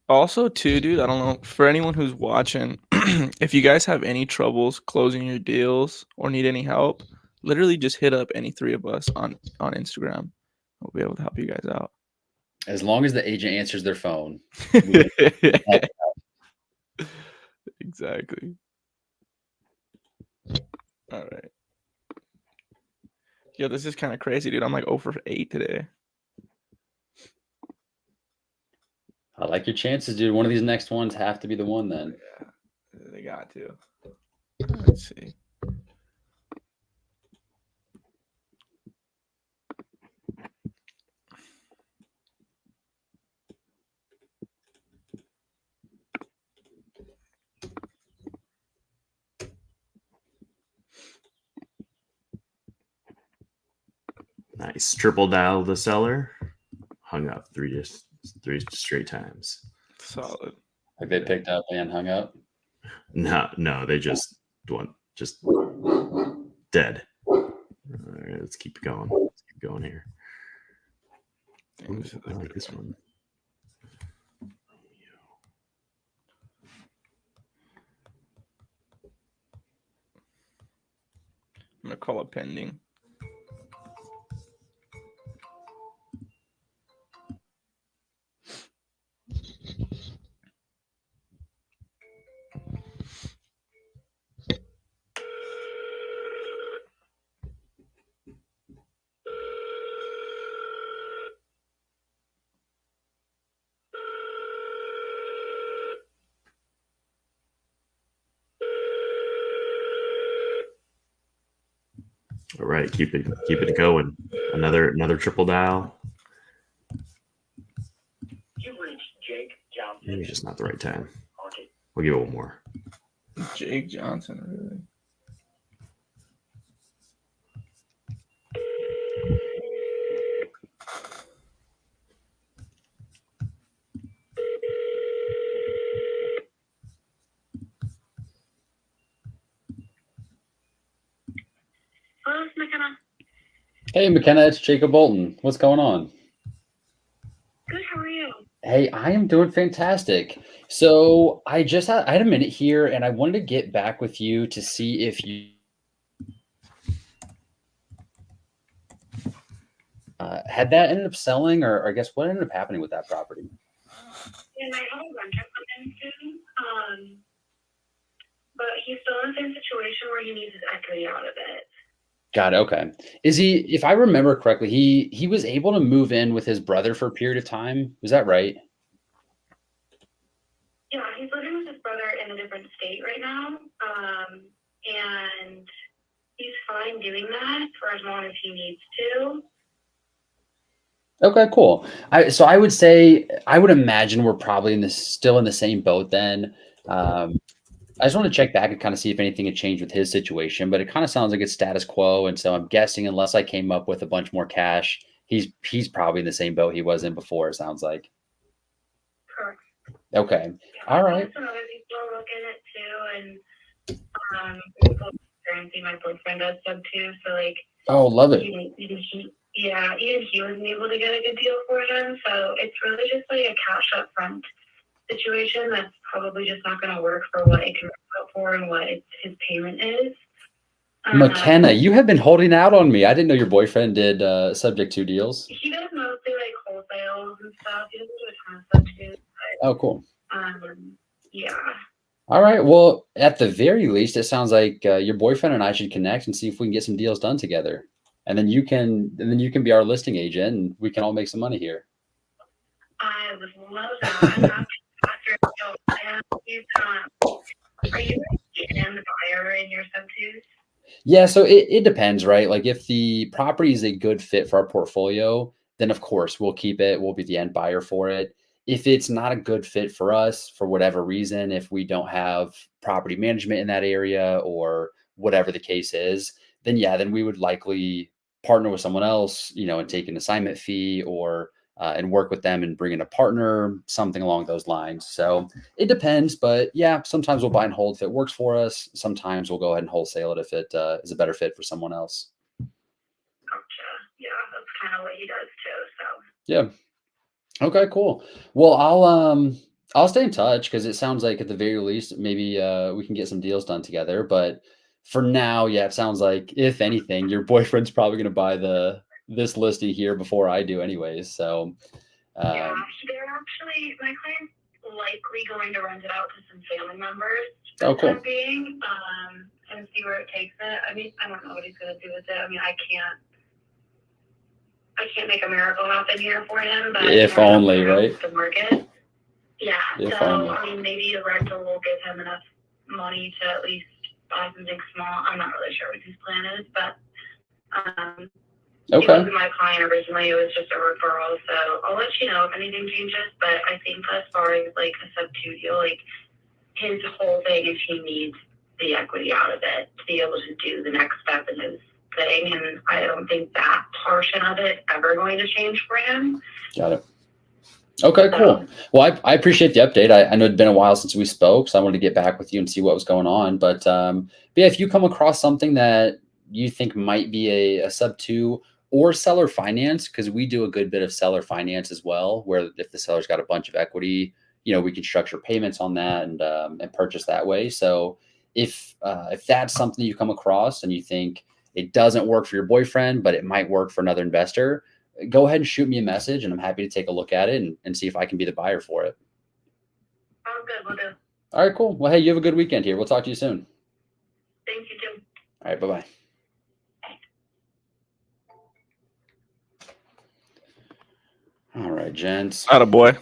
Also, too, dude, I don't know, for anyone who's watching, if you guys have any troubles closing your deals or need any help, literally just hit up any three of us on Instagram. We'll be able to help you guys out. As long as the agent answers their phone. Exactly. All right. Yeah, this is kind of crazy, dude. I'm like 0 for 8 today. I like your chances, dude. One of these next ones have to be the one then. Yeah, they got to. Let's see. Nice. Triple dial the seller. Hung up three straight times. Solid. Like they picked up and hung up. No, they just Dead. All right, let's keep going. Let's keep going here. Ooh, I like this one. I'm gonna call it pending. All right, keep it going. Another triple dial. You reached Jake Johnson. Maybe it's just not the right time. We'll give it one more. Jake Johnson, really? Hello, it's McKenna. Hey, McKenna, it's Jacob Bolton. What's going on? Good, how are you? Hey, I am doing fantastic. So I had a minute here, and I wanted to get back with you to see if you had that ended up selling, or I guess what ended up happening with that property. Yeah, my other renter come in soon, but he's still in the same situation where he needs his equity out of it. Got it. Okay. Is he, if I remember correctly, he was able to move in with his brother for a period of time. Was that right? Yeah, he's living with his brother in a different state right now, and he's fine doing that for as long as he needs to. Okay, cool. So I would say, I would imagine we're probably still in the same boat then. I just want to check back and kind of see if anything had changed with his situation, but it kind of sounds like it's status quo. And so I'm guessing unless I came up with a bunch more cash, he's probably in the same boat he was in before, it sounds like. Correct. Okay. All right. Some other people are looking at it too, and transparency, my boyfriend does sub too, so like. Oh, love it. Even he wasn't able to get a good deal for him, so it's really just like a cash up front situation that's probably just not going to work for what it can work out for and what his payment is. McKenna, you have been holding out on me. I didn't know your boyfriend did subject to deals. He does mostly like wholesales and stuff. He doesn't do a ton of stuff too. But, Oh, cool. Yeah. All right. Well, at the very least, it sounds like your boyfriend and I should connect and see if we can get some deals done together. And then you can be our listing agent, and we can all make some money here. I would love that. I'm not are you the buyer in your sub twos? Yeah, so it depends, right? Like if the property is a good fit for our portfolio, then of course we'll keep it. We'll be the end buyer for it. If it's not a good fit for us for whatever reason, if we don't have property management in that area or whatever the case is, then yeah, then we would likely partner with someone else, and take an assignment fee or and work with them and bring in a partner, something along those lines. So it depends, but yeah, sometimes we'll buy and hold if it works for us. Sometimes we'll go ahead and wholesale it if it is a better fit for someone else. Gotcha. Yeah, that's kind of what he does too. So yeah. Okay, cool. Well, I'll stay in touch because it sounds like at the very least maybe we can get some deals done together. But for now, yeah, it sounds like if anything, your boyfriend's probably going to buy this listing here before I do anyways. So yeah, they're actually, my client's likely going to rent it out to some family members for the time being, and see where it takes it. I mean, I don't know what he's going to do with it. I mean, I can't make a miracle happen here for him, but if only, right? The market. Yeah. If so only. I mean, maybe a rental will give him enough money to at least buy something small. I'm not really sure what his plan is, but okay. It wasn't my client originally. It was just a referral. So I'll let you know if anything changes. But I think as far as like a sub 2 deal, like his whole thing is he needs the equity out of it to be able to do the next step in his thing. And I don't think that portion of it ever going to change for him. Got it. Okay, cool. Well, I appreciate the update. I know it'd been a while since we spoke, so I wanted to get back with you and see what was going on. But yeah, if you come across something that you think might be a sub 2 or seller finance, because we do a good bit of seller finance as well, where if the seller's got a bunch of equity, we can structure payments on that and purchase that way. So if that's something you come across and you think it doesn't work for your boyfriend, but it might work for another investor, go ahead and shoot me a message, and I'm happy to take a look at it and see if I can be the buyer for it. Oh, good. We'll do. All right, cool. Well, hey, you have a good weekend here. We'll talk to you soon. Thank you, too. All right, bye-bye. All right, gents. Attaboy.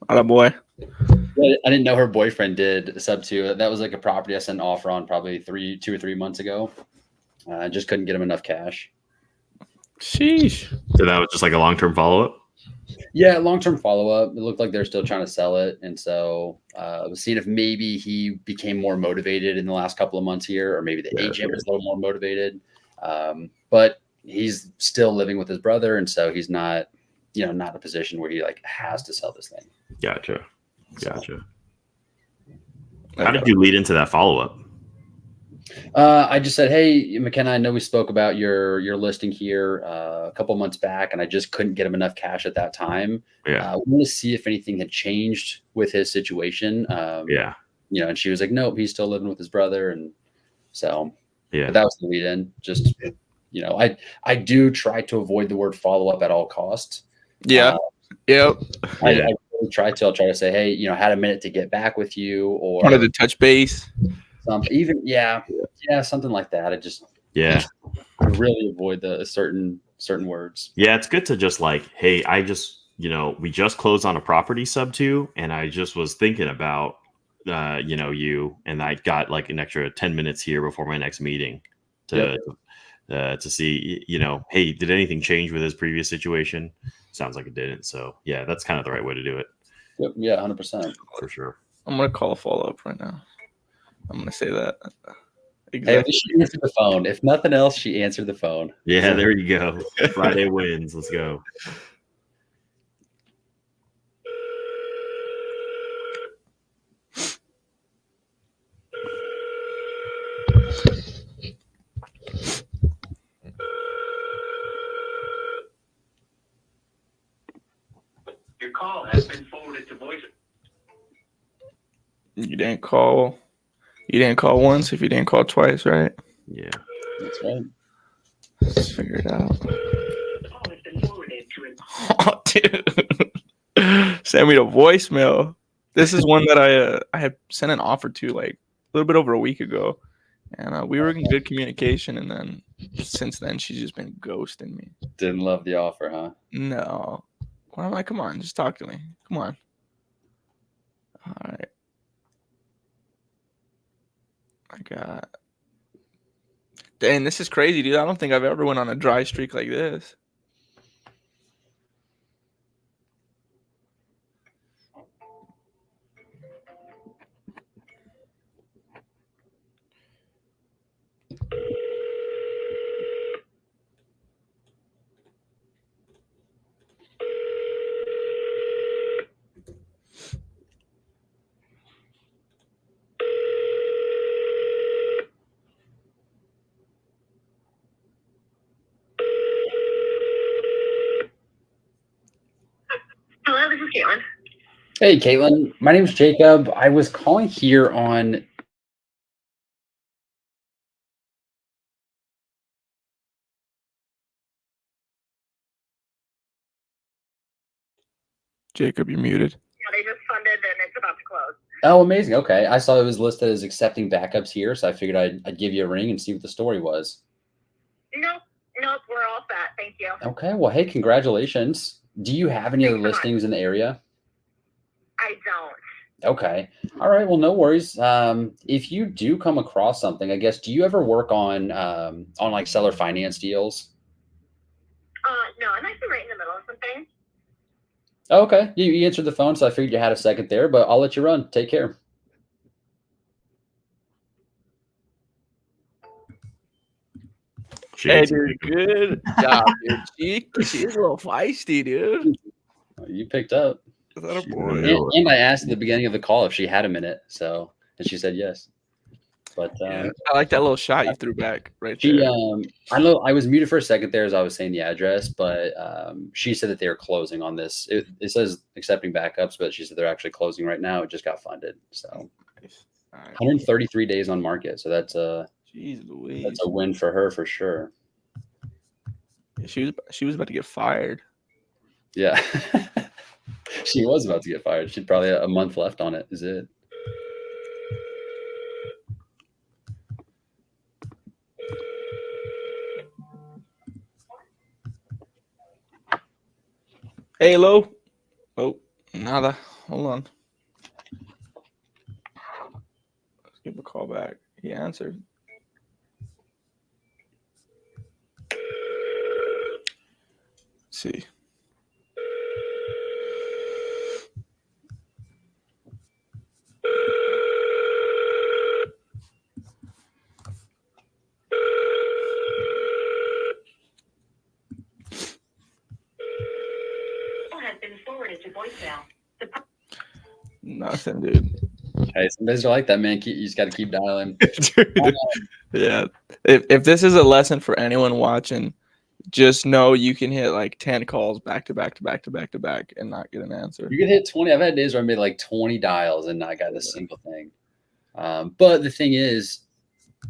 Attaboy. I didn't know her boyfriend did sub 2. That was like a property I sent an offer on probably 2 or 3 months ago. I just couldn't get him enough cash. Sheesh. So that was just like a long-term follow-up? Yeah, long-term follow-up. It looked like they're still trying to sell it. And so I was seeing if maybe he became more motivated in the last couple of months here, or maybe the agent was a little more motivated. But he's still living with his brother. And so he's not, not in a position where he like has to sell this thing. Gotcha. How Okay. did you lead into that follow-up? I just said, hey, McKenna, I know we spoke about your listing here a couple months back, and I just couldn't get him enough cash at that time. Yeah. We want to see if anything had changed with his situation. And she was like, nope, he's still living with his brother. And so but that was the lead in. Just, I do try to avoid the word follow-up at all costs. Yeah. Yep. I really I'll try to say, hey, had a minute to get back with you, or Wanted to touch base. something, something like that. I really avoid the certain words. Yeah, it's good to just like, hey, we just closed on a property sub 2, and I just was thinking about you, and I got like an extra 10 minutes here before my next meeting to see, hey, did anything change with his previous situation? Sounds like it didn't. So yeah, that's kind of the right way to do it. Yep. Yeah, 100%. For sure. I'm gonna call a follow-up right now. I'm gonna say that. Exactly. Hey, she answered the phone. If nothing else, she answered the phone. Yeah, there you go. Friday wins. Let's go. Your call has been forwarded to voice. You didn't call once if you didn't call twice, right? Yeah. That's right. Let's figure it out. The call has been forwarded to an Oh, dude. Send me the voicemail. This is one that I had sent an offer to like a little bit over a week ago. And we were in good communication. And then since then, she's just been ghosting me. Didn't love the offer, huh? No. Well, I'm like, come on, just talk to me. Come on. All right. Dang, this is crazy, dude. I don't think I've ever went on a dry streak like this. Hello, this is Caitlin. Hey, Caitlin. My name's Jacob. I was calling here on. Jacob, you're muted. Yeah, they just funded and it's about to close. Oh, amazing. Okay. I saw it was listed as accepting backups here, so I figured I'd give you a ring and see what the story was. Nope, we're all set. Thank you. Okay. Well, hey, congratulations. Do you have any other listings in the area? I don't. Okay. All right. Well, no worries. If you do come across something, I guess, do you ever work on like seller finance deals? No, I'm actually right in the middle of something. Okay. You answered the phone, so I figured you had a second there, but I'll let you run. Take care. Hey, dude, good job, dude. She is a little feisty, dude. You picked up. Is that a boy? And I asked at the beginning of the call if she had a minute, and she said yes. But I like that little shot you threw back right she, there. I know I was muted for a second there as I was saying the address, but she said that they are closing on this. It says accepting backups, but she said they're actually closing right now. It just got funded, so Nice. All right. 133 days on market. So that's Jeez Louise. that's a win for her for sure. Yeah, she was about to get fired. Yeah, she was about to get fired. She'd probably have a month left on it. Is it? Hey, Lo. Oh, nada. Hold on. Let's give him a call back. He answered. Let's see. Has been forwarded to voicemail. Nothing, dude. Hey, some days are like that, man. You just got to keep dialing. Dude. Yeah. If this is a lesson for anyone watching, just know you can hit like 10 calls back to back to back to back to back and not get an answer. You can hit 20. I've had days where I made like 20 dials and not got a single thing. But the thing is,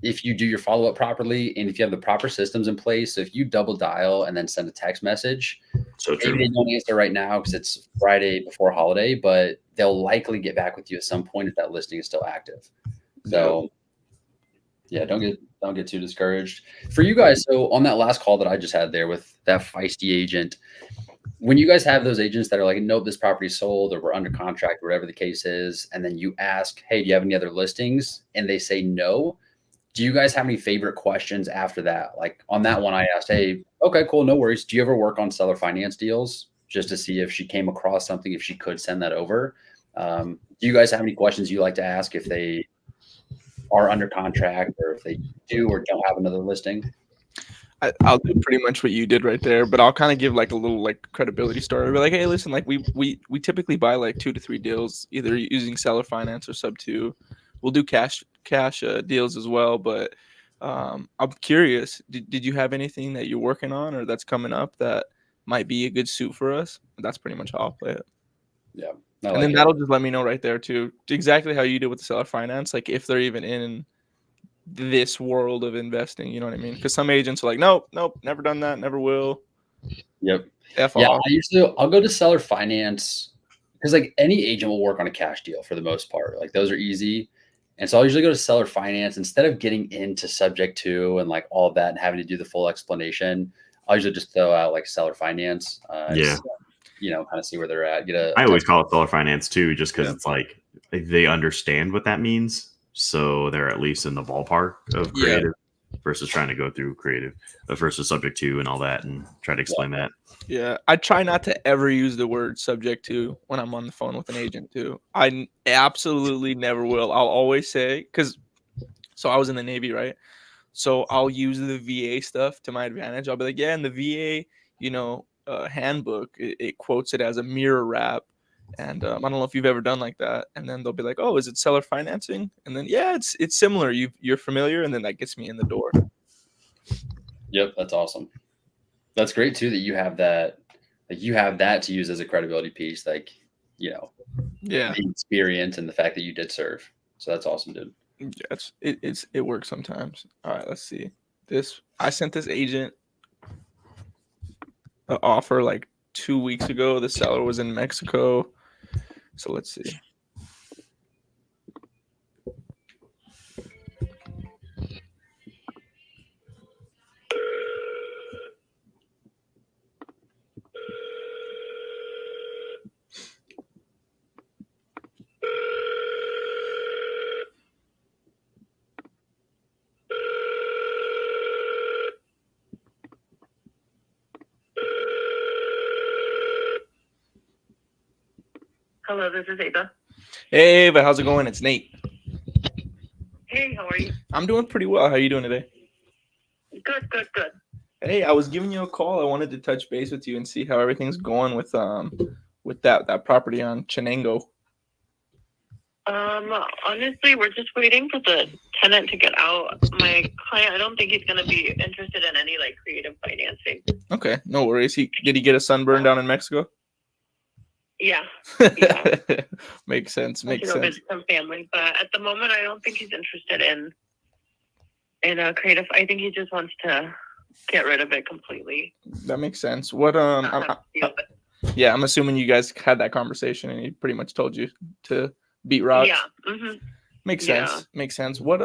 if you do your follow up properly and if you have the proper systems in place, so if you double dial and then send a text message, So true. maybe they don't answer right now because it's Friday before holiday, but they'll likely get back with you at some point if that listing is still active. So yeah, don't get too discouraged. For you guys, so on that last call that I just had there with that feisty agent, when you guys have those agents that are like, nope, this property's sold or we're under contract, or whatever the case is, and then you ask, hey, do you have any other listings? And they say no. Do you guys have any favorite questions after that? Like on that one, I asked, hey, okay, cool, no worries. Do you ever work on seller finance deals just to see if she came across something, if she could send that over? Do you guys have any questions you like to ask if they are under contract or if they do or don't have another listing? I'll do pretty much what you did right there, but I'll kind of give like a little like credibility story. We're like, hey, listen, like we typically buy like 2 to 3 deals, either using seller finance or sub 2. We'll do cash deals as well, but I'm curious. Did you have anything that you're working on or that's coming up that might be a good suit for us? That's pretty much how I'll play it. Yeah, and then that'll just let me know right there too, exactly how you did with the seller finance, like if they're even in this world of investing, you know what I mean? Because some agents are like, nope, never done that, never will. Yep. F Yeah, off. I'll go to seller finance because like any agent will work on a cash deal for the most part. Like those are easy. And so I'll usually go to seller finance instead of getting into subject to and like all of that and having to do the full explanation. I'll usually just throw out like seller finance. Yeah. Kind of see where they're at. I always call it seller finance too, just because it's like they understand what that means. So they're at least in the ballpark of creative versus trying to go through creative versus subject to and all that and try to explain that. Yeah, I try not to ever use the word subject to when I'm on the phone with an agent too. I absolutely never will. I'll always say, so I was in the Navy, right? So I'll use the VA stuff to my advantage. I'll be like, yeah, in the VA, handbook, it quotes it as a mirror wrap. And I don't know if you've ever done like that. And then they'll be like, oh, is it seller financing? And then, yeah, it's similar. You're familiar. And then that gets me in the door. Yep. That's awesome. That's great too, that you have that, like you have that to use as a credibility piece, like, the experience and the fact that you did serve. So that's awesome, dude. Yes, it works sometimes. All right, let's see. I sent this agent an offer like 2 weeks ago. The seller was in Mexico. So let's see. Hello, this is Ava. Hey, Ava, how's it going? It's Nate. Hey, how are you? I'm doing pretty well. How are you doing today? Good. Hey, I was giving you a call. I wanted to touch base with you and see how everything's going with that property on Chenango. Honestly, we're just waiting for the tenant to get out. My client, I don't think he's gonna be interested in any like creative financing. Okay, no worries. Did he get a sunburn down in Mexico? Yeah. Makes sense. To Makes go sense. visit some family, but at the moment, I don't think he's interested in a creative. I think he just wants to get rid of it completely. That makes sense. What Not have to deal with it. yeah, I'm assuming you guys had that conversation and he pretty much told you to beat rocks. Yeah. Mm-hmm. Makes Yeah. sense. Makes sense. What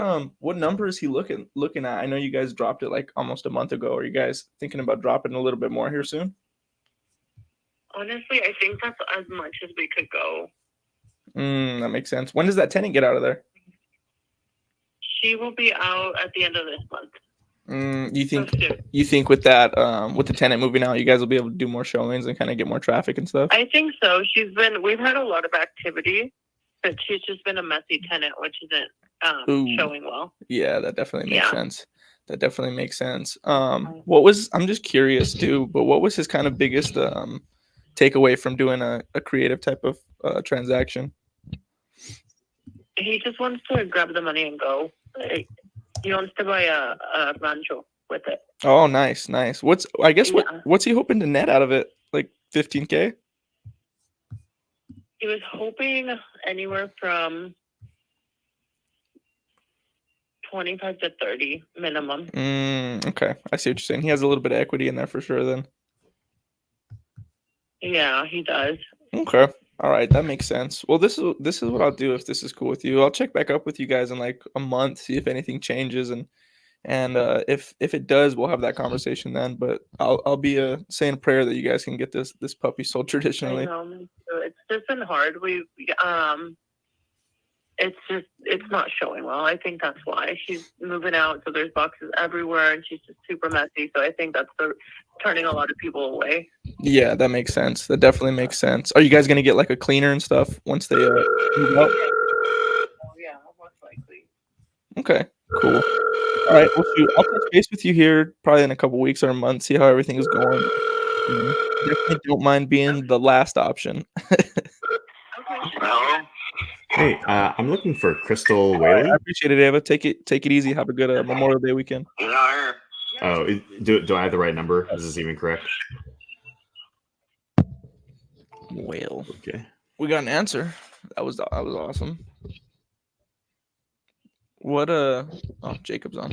number is he looking at? I know you guys dropped it like almost a month ago. Are you guys thinking about dropping a little bit more here soon? Honestly, I think that's as much as we could go. That makes sense. When does that tenant get out of there? She will be out at the end of this month. You think with that with the tenant moving out, you guys will be able to do more showings and kind of get more traffic and stuff? I think so. We've had a lot of activity, but she's just been a messy tenant, which isn't showing well. Yeah, that definitely makes sense. That definitely makes sense. I'm just curious too, but what was his kind of biggest takeaway from doing a creative type of transaction? He just wants to grab the money and go. He wants to buy a rancho with it. Oh, nice. What's he hoping to net out of it? Like $15K? He was hoping anywhere from 25 to 30 minimum. Okay, I see what you're saying. He has a little bit of equity in there for sure then. Yeah, he does. Okay. All right, that makes sense. Well, this is what I'll do if this is cool with you. I'll check back up with you guys in like a month, see if anything changes, and if it does, we'll have that conversation then. But I'll be saying a prayer that you guys can get this puppy sold traditionally. I know, it's just been hard. It's not showing well. I think that's why she's moving out. So there's boxes everywhere, and she's just super messy. So I think that's turning a lot of people away. Yeah, that makes sense. That definitely makes sense. Are you guys gonna get like a cleaner and stuff once they move out? Oh yeah, most likely. Okay, cool. All right, well, shoot, I'll touch base with you here probably in a couple weeks or a month, see how everything is going. Definitely don't mind being the last option. Hello? Hey, I'm looking for Crystal All right, Whaley. I appreciate it, Ava. Take it easy. Have a good Memorial Day weekend. Yeah. Oh, do I have the right number? Is this even correct? Whale. Okay. We got an answer. That was awesome. What oh, Jacob's on.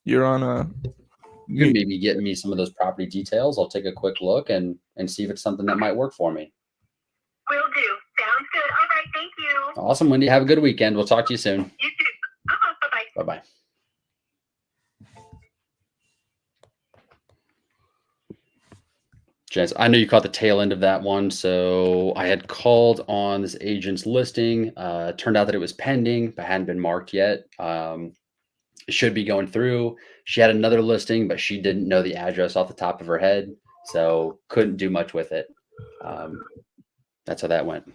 You're on You can maybe get me some of those property details. I'll take a quick look and see if it's something that might work for me. Will do. Sounds good. All right. Thank you. Awesome, Wendy. Have a good weekend. We'll talk to you soon. You too. Bye-bye. Bye-bye. Jens, I know you caught the tail end of that one. So I had called on this agent's listing. Turned out that it was pending, but hadn't been marked yet. It should be going through. She had another listing, but she didn't know the address off the top of her head, so couldn't do much with it. That's how that went.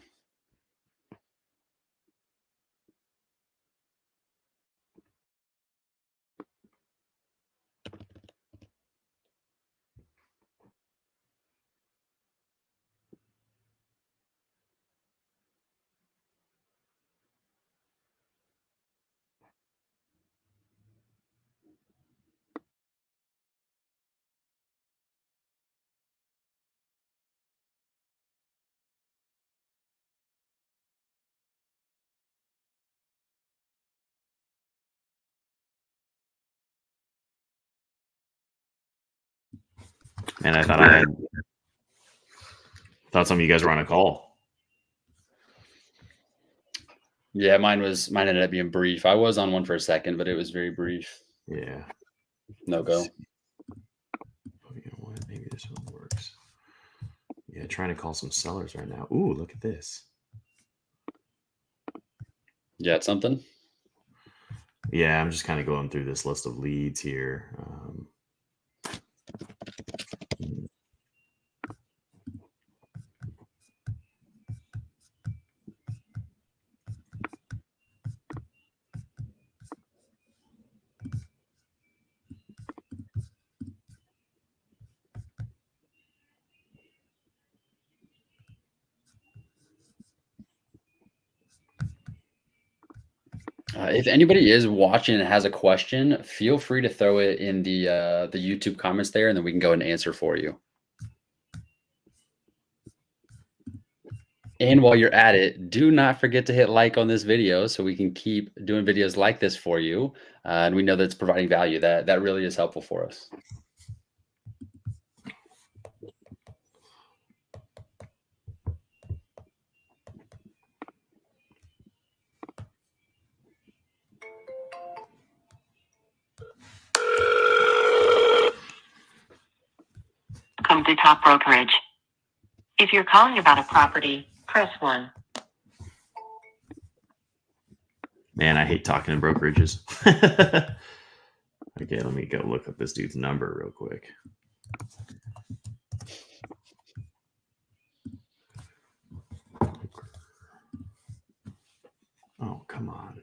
And I thought some of you guys were on a call. Yeah, mine ended up being brief. I was on one for a second, but it was very brief. Yeah. No go. You know what? Maybe this one works. Yeah, trying to call some sellers right now. Ooh, look at this. You got something? Yeah, I'm just kind of going through this list of leads here. If anybody is watching and has a question, feel free to throw it in the YouTube comments there, and then we can go and answer for you. And while you're at it, do not forget to hit like on this video so we can keep doing videos like this for you. And we know that it's providing value. That really is helpful for us. Come to Top Brokerage. If you're calling about a property, press 1. Man, I hate talking to brokerages. Okay, let me go look up this dude's number real quick. Oh, come on.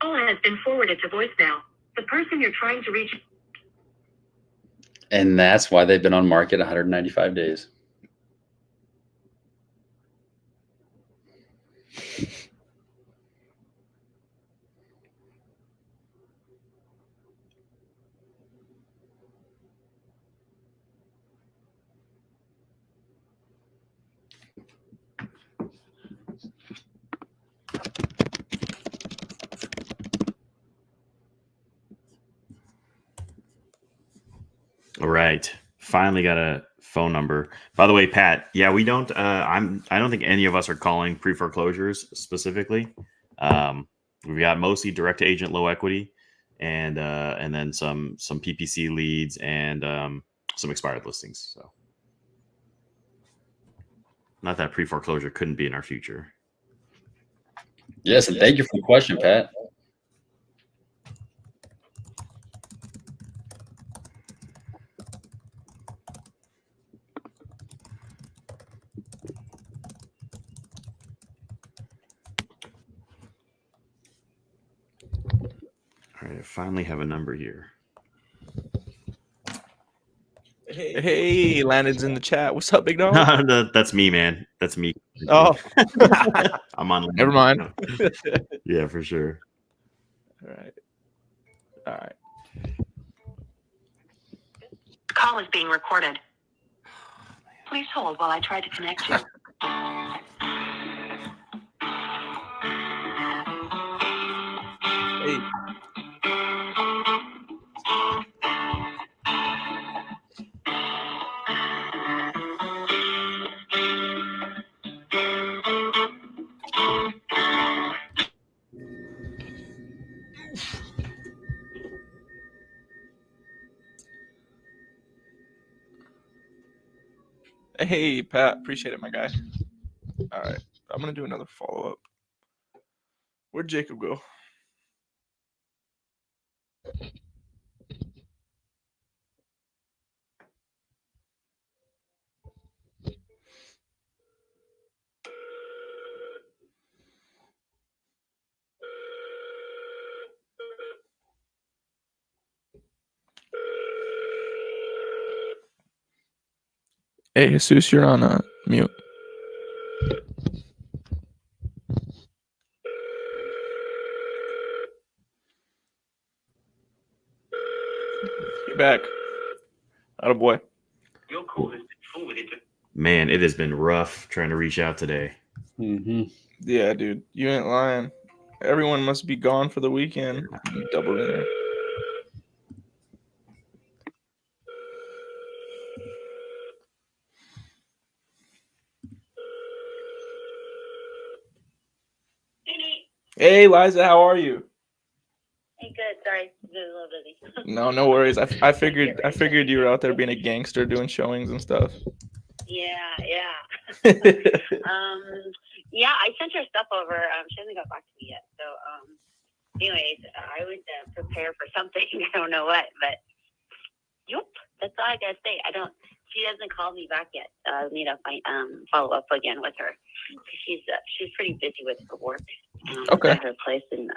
Call has been forwarded to voicemail. The person you're trying to reach. And that's why they've been on market 195 days. All right. Finally got a phone number. By the way, Pat, yeah, we don't I don't think any of us are calling pre-foreclosures specifically. We've got mostly direct to agent low equity and then some PPC leads and some expired listings. So not that pre-foreclosure couldn't be in our future. Yes, and thank you for the question, Pat. All right, I finally have a number here. Hey, Landon's in the chat. What's up, big dog? That's me, man. That's me. Oh, I'm on. never mind. Yeah, for sure. All right. All right. Call is being recorded. Please hold while I try to connect you. Hey. Hey, Pat. Appreciate it, my guy. All right. I'm going to do another follow-up. Where'd Jacob go? Hey, Jesus, you're on mute. You're back. Attaboy. Your call has been forwarded to. Man, it has been rough trying to reach out today. Mm-hmm. Yeah, dude, you ain't lying. Everyone must be gone for the weekend. You double ringer. Hey, Liza, how are you? Hey, good. Sorry, a little busy. No worries. I figured you were out there being a gangster doing showings and stuff. Yeah. Yeah, I sent her stuff over. She hasn't got back to me yet. So, anyways, I would prepare for something. I don't know what, but yep, that's all I gotta say. She hasn't called me back yet. I need to follow up again with her. She's pretty busy with her work. Okay. At her place and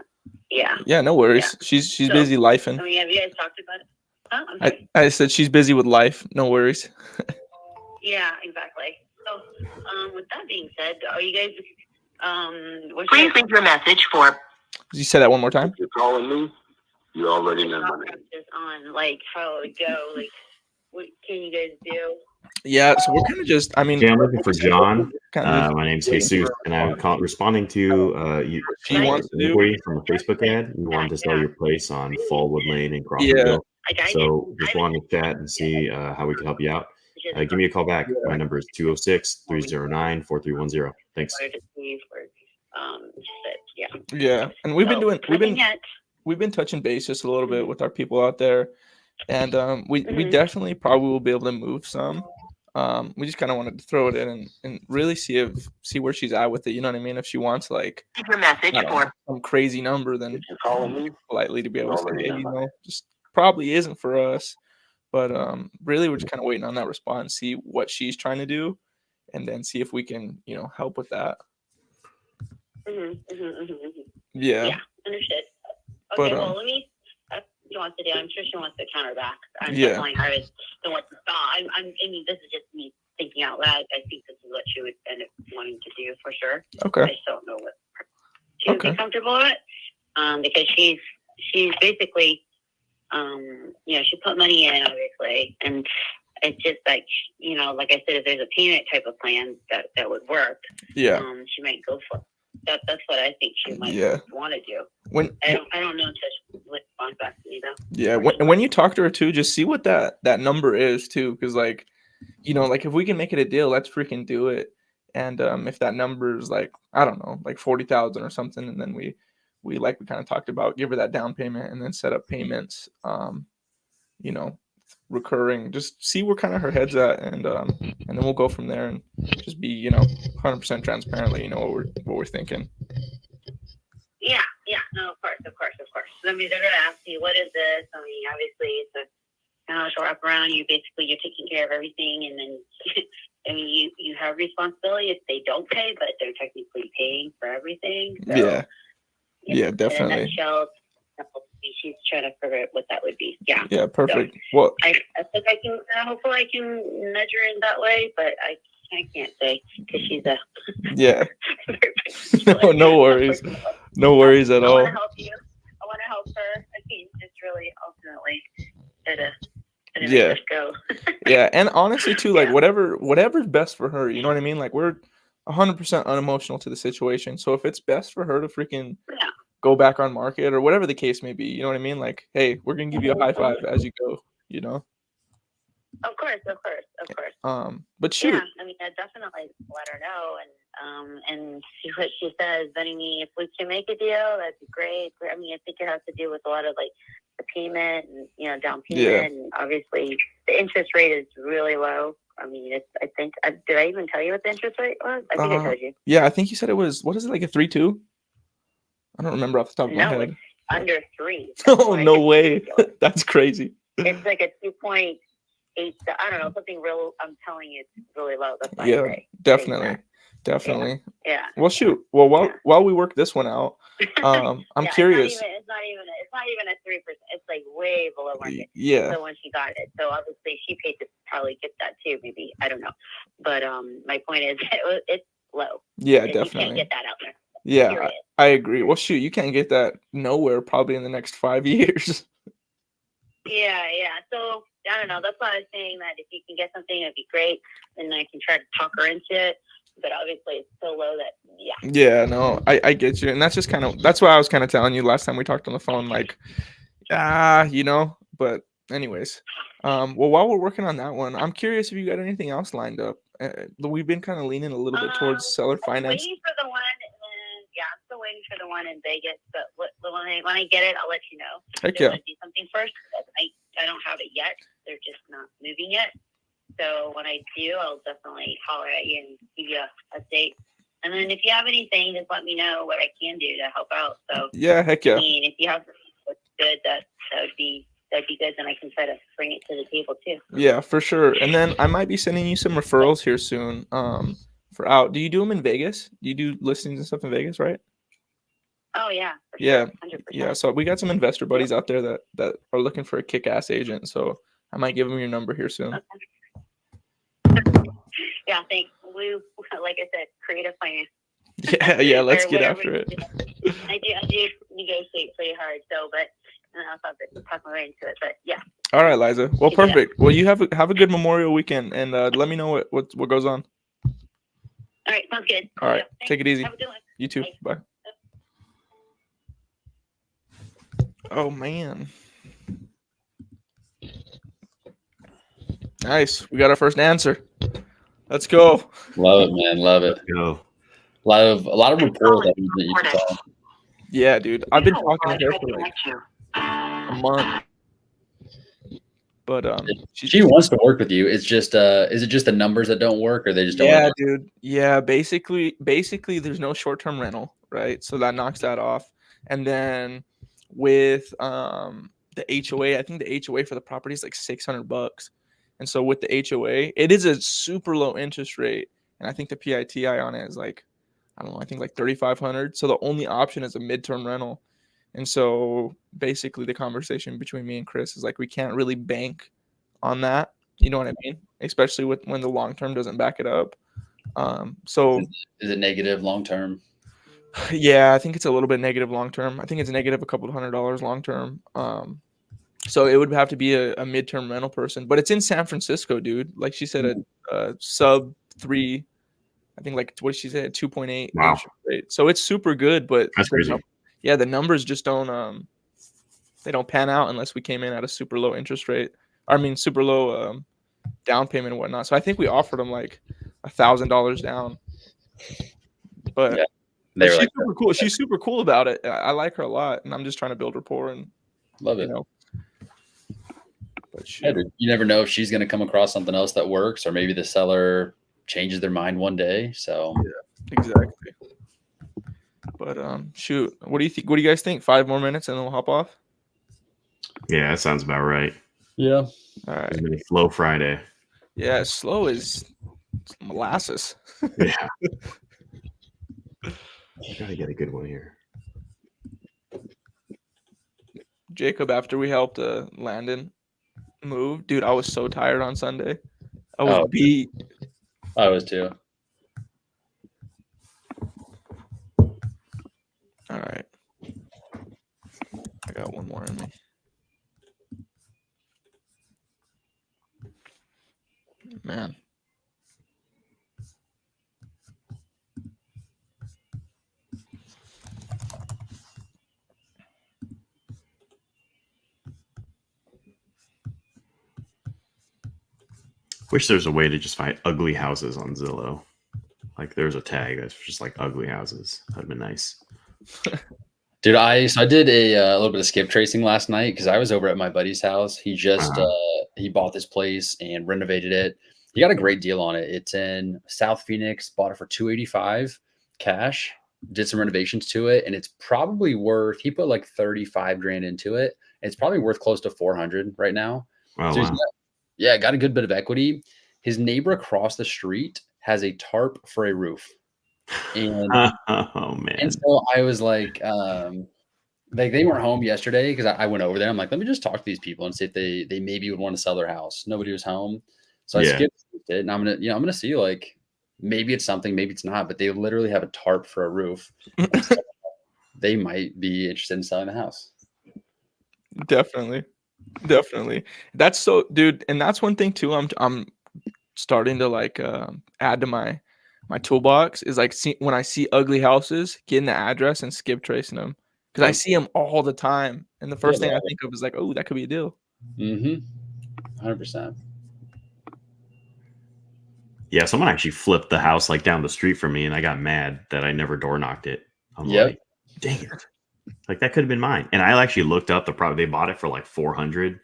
yeah. Yeah, no worries. Yeah. She's busy lifing. I mean, have you guys talked about it? Huh? I'm sorry. I said she's busy with life. No worries. Yeah, exactly. So, with that being said, are you guys? Please leave your message for. You say that one more time. If you're calling me, you already know my name. Just on like how it would go. Like, what can you guys do? Yeah, so we're kind of just. I mean, Yeah, I'm looking for John. Kinda My name's Jesus, and I'm responding to She wants to do- inquiry from a Facebook ad. You wanted to sell your place on Fallwood Lane in Yeah. Crawfordville. Like, So just wanted to chat and see how we can help you out. Give me a call back. My number is 206-309-4310. Thanks. Yeah, and we've been touching base just a little bit with our people out there, and we definitely probably will be able to move some. We just kind of wanted to throw it in and really see where she's at with it. You know what I mean? If she wants like Leave your message for. some crazy number, then If you're calling me, politely to be able to say, already hey, know. just probably isn't for us. But really, we're just kind of waiting on that response, see what she's trying to do, and then see if we can, help with that. Yeah. Understood. But, Okay, well, let me. She wants to do. I'm sure she wants to counter back. I don't want to stop. I mean, this is just me thinking out loud. I think this is what she would end up wanting to do for sure. Okay. I just don't know what she would be comfortable with, because she's basically, she put money in obviously, and it's just like, like I said, if there's a payment type of plan that would work, yeah, she might go for it. That's what I think she might want to do. I don't know until she responds back to me though. Yeah, when you talk to her too, just see what that number is too, because like if we can make it a deal, let's freaking do it. And if that number is like, I don't know, like 40,000 or something, and then we like we kind of talked about, give her that down payment and then set up payments, recurring. Just see where kind of her head's at, and then we'll go from there and just be 100% transparently, what we're thinking. Yeah, no, of course. I mean, they're gonna ask you, what is this? I mean, obviously, it's a financial wraparound. You're taking care of everything, and then I mean, you have responsibility if they don't pay, but they're technically paying for everything. So, yeah, definitely. In a nutshell, she's trying to figure out what that would be. Yeah. Yeah, perfect. So, well, I think I can. Hopefully, I can nudge her in that way, but I can't say because she's a. Yeah. No worries. No worries at all. I want to help her. I think it's really ultimately to go. Yeah, and honestly too, like whatever's best for her, you know what I mean? Like we're 100% unemotional to the situation. So if it's best for her to freaking go back on market or whatever the case may be, you know what I mean? Like, hey, we're gonna give you a high five as you go, Of course. But shoot. Yeah, I mean, I definitely let her know and see what she says. But I mean, if we can make a deal, that'd be great. I mean, I think it has to do with a lot of like the payment and down payment, and obviously the interest rate is really low. I mean, I think, did I even tell you what the interest rate was? I think I told you. Yeah, I think you said it was, what is it, like a 3.2? I don't remember off the top of my No, head. it's under 3. Oh, no way. That's crazy. It's like a 2.8. I don't know, something real. I'm telling you, it's really low. That's why I Yeah, say definitely. that. Definitely. Yeah. Well, shoot. Well, while we work this one out, I'm Yeah, curious. It's not even a 3%. It's like way below market. Yeah. So when she got it, so obviously she paid to probably get that too. Maybe, I don't know. But my point is, it's low. Yeah, And definitely. You can't get that out there. Yeah, Period. I agree. Well, shoot, you can't get that nowhere probably in the next 5 years. Yeah. So I don't know. That's why I was saying that if you can get something, it'd be great, and I can try to talk her into it. But obviously, it's so low that Yeah, no, I get you, and that's just that's why I was kind of telling you last time we talked on the phone, like, But anyways, well, while we're working on that one, I'm curious if you got anything else lined up. We've been kind of leaning a little bit towards seller finance. Waiting for the one. I'm still waiting for the one in Vegas, but when I get it, I'll let you know. Heck I yeah. want to do something first. I don't have it yet. They're just not moving yet. So when I do, I'll definitely holler at you and give you an update. And then if you have anything, just let me know what I can do to help out. So yeah, heck yeah. I mean, if you have something that's good, that would be good. Then I can try to bring it to the table too. Yeah, for sure. And then I might be sending you some referrals here soon. For out. Do you do them in Vegas? Do you do listings and stuff in Vegas, right? Oh yeah. Yeah. Sure, 100%. Yeah. So we got some investor buddies out there that are looking for a kick-ass agent. So I might give them your number here soon. Okay. Yeah, thanks. We, like I said, creative finance. Yeah. Let's get after it. I do negotiate pretty hard. So, but I'll talk my way into it. But yeah. All right, Liza. Well, perfect. Well, you have a good Memorial weekend, and let me know what goes on. All right, sounds good. All right, Thanks. take it easy. Have a good one. You too. Bye. Bye. Oh man. Nice. We got our first answer. Let's go. Love it, man. Love it. Let's go. A lot of reports that you can tell. Yeah, dude. I've been talking to her for like a month. But she wants to work with you. It's just is it just the numbers that don't work, or they just don't? Yeah, dude. Yeah, basically there's no short-term rental, right? So that knocks that off. And then with the HOA, I think the HOA for the property is like $600. And so with the HOA, it is a super low interest rate. And I think the PITI on it is like, I don't know, I think like $3,500. So the only option is a midterm rental. And so basically the conversation between me and Chris is like, we can't really bank on that. You know what I mean? Especially when the long term doesn't back it up. So is it negative long term? Yeah, I think it's a little bit negative long term. I think it's negative a couple of $100 long term. So it would have to be a midterm rental person, but it's in San Francisco, dude. Like she said, a sub 3, I think like what she said, 2.8 Wow. interest rate. So it's super good, but That's crazy. Yeah, the numbers just don't they don't pan out unless we came in at a super low interest rate. I mean, super low down payment and whatnot. So I think we offered them like $1,000 down. But yeah, she's like, super cool. She's super cool about it. I like her a lot, and I'm just trying to build rapport and love it. You know. But yeah, dude, you never know if she's going to come across something else that works, or maybe the seller changes their mind one day. So yeah, exactly. But shoot, what do you think? What do you guys think? 5 more minutes and then we'll hop off. Yeah, that sounds about right. Yeah. All right. It's gonna be Flow Friday. Yeah, slow is molasses. Yeah. Gotta get a good one here. Jacob, after we helped Landon move, dude, I was so tired on Sunday. I was beat. I was too. All right. I got one more in me. Man. Wish there's a way to just find ugly houses on Zillow. Like there's a tag that's just like ugly houses. That'd be nice. Dude, I did a little bit of skip tracing last night because I was over at my buddy's house. He just he bought this place and renovated it, He got a great deal on it. It's in South Phoenix, bought it for $285 cash, did some renovations to it, and it's probably worth, he put like 35 grand into it. It's probably worth close to 400 right now. Oh, So wow. got a good bit of equity. His neighbor across the street has a tarp for a roof. And Oh, man. and so I was like they weren't home yesterday because I went over there. I'm like, let me just talk to these people and see if they maybe would want to sell their house. Nobody was home. So I skipped it, and I'm gonna see, like, maybe it's something, maybe it's not, but they literally have a tarp for a roof. They might be interested in selling the house. Definitely. That's so, dude, and that's one thing too. I'm starting to like add to my toolbox is like when I see ugly houses, getting the address and skip tracing them because I see them all the time, and the first thing I think of is like, oh, that could be a deal. 100%. Yeah, someone actually flipped the house like down the street from me, and I got mad that I never door knocked it. I'm like, dang it. Like, that could have been mine. And I actually looked up the property. They bought it for like 400,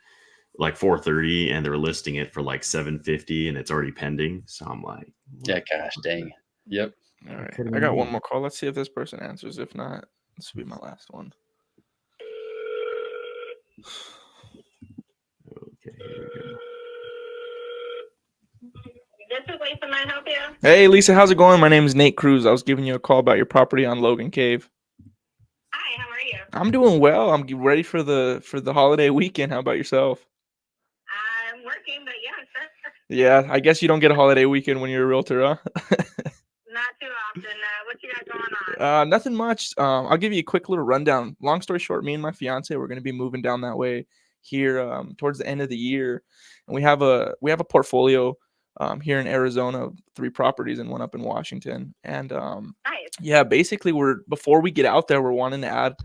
like 430, and they're listing it for like 750, and it's already pending. So I'm like, yeah, gosh, dang. Yep. All right. I got one more call. Let's see if this person answers. If not, this will be my last one. Okay, here we go. This is Lisa. May I help you? Hey, Lisa, how's it going? My name is Nate Cruz. I was giving you a call about your property on Logan Cave. Hi, how are you? I'm doing well. I'm ready for the holiday weekend. How about yourself? I'm working, but yeah, sure. Yeah, I guess you don't get a holiday weekend when you're a realtor, huh? Not too often. What you got going on? Nothing much. I'll give you a quick little rundown. Long story short, me and my fiance, we're going to be moving down that way here towards the end of the year, and we have a portfolio here in Arizona, 3 properties and 1 up in Washington. And Nice. yeah, basically before we get out there, we're wanting to add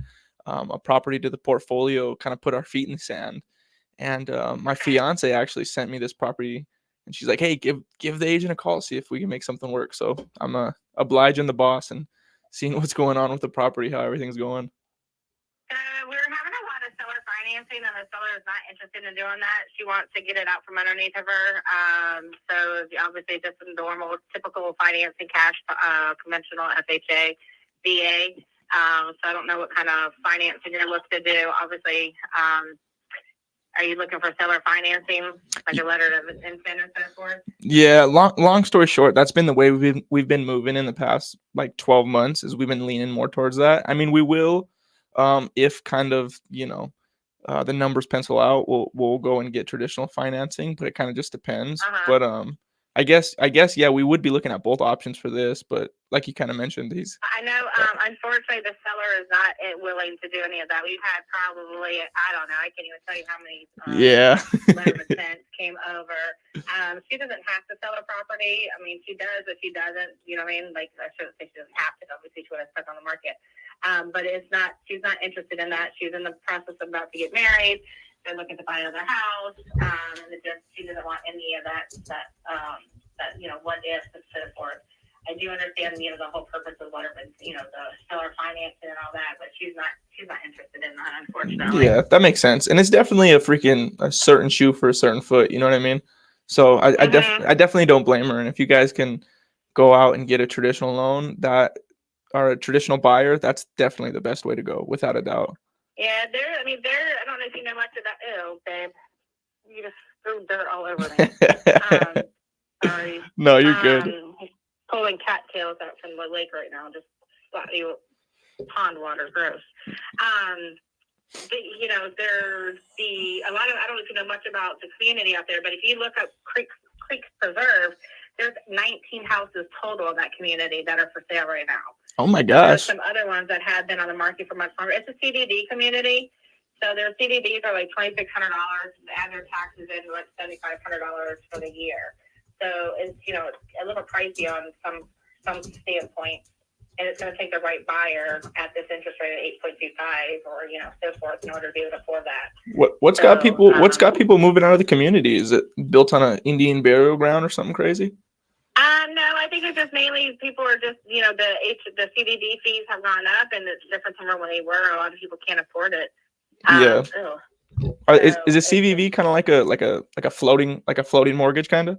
a property to the portfolio, kind of put our feet in the sand. And my fiance actually sent me this property, and she's like, hey, give the agent a call, see if we can make something work. So I'm obliging the boss and seeing what's going on with the property, how everything's going. We're having a lot of seller financing, and the seller is not interested in doing that. She wants to get it out from underneath of her. So obviously just the normal, typical financing, cash, conventional, FHA, VA. So I don't know what kind of financing you're looking to do. Obviously, are you looking for seller financing, like a letter of intent or so forth? Yeah, long story short, that's been the way we've been moving in the past like 12 months. Is we've been leaning more towards that. I mean, we will, if kind of the numbers pencil out, we'll go and get traditional financing, but it kind of just depends. But I guess yeah, we would be looking at both options for this, but like you kind of mentioned, I know, unfortunately, the seller is not willing to do any of that. We've had probably, I don't know, I can't even tell you how many letter of intent came over. She doesn't have to sell a property. I mean, she does, but she doesn't. You know what I mean? Like, I shouldn't say she doesn't have to. Obviously, she would have stuck on the market. But she's not interested in that. She's in the process of about to get married. They're looking to buy another house, and she doesn't want any of that what if and so forth. I do understand, the whole purpose of whatever, the seller financing and all that, but she's not interested in that, unfortunately. Yeah, that makes sense. And it's definitely a certain shoe for a certain foot. You know what I mean? So I definitely don't blame her. And if you guys can go out and get a traditional loan or a traditional buyer, that's definitely the best way to go, without a doubt. Yeah, I don't know if you know much about, babe, you just threw dirt all over me. Sorry. No, you're good. He's pulling cattails out from the lake right now, just slightly pond water, gross. There's a lot of, I don't know if you know much about the community out there, but if you look up Creek Preserve, there's 19 houses total in that community that are for sale right now. Oh my gosh. There's some other ones that have been on the market for much longer. It's a CDD community. So their CDDs are like $2,600. Add their taxes in, like $7,500 for the year. So it's a little pricey on some standpoint, and it's going to take the right buyer at this interest rate of 8.25 or so forth in order to be able to afford that. What's got people moving out of the community? Is it built on an Indian burial ground or something crazy? No, I think it's just mainly people are just the CDD fees have gone up, and it's different from when they were. A lot of people can't afford it. Yeah. Is a CVV kind of like a floating mortgage kind of?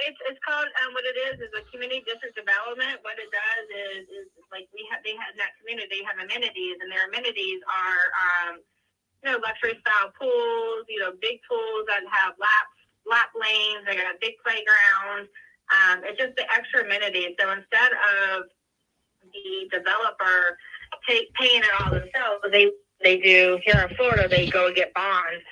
it's called what it is a community district development. What it does is like they have in that community, they have amenities, and their amenities are luxury style pools, big pools that have lap lanes. They got a big playground. It's just the extra amenities. So instead of the developer paying it all themselves, they do here in Florida. They go get bonds.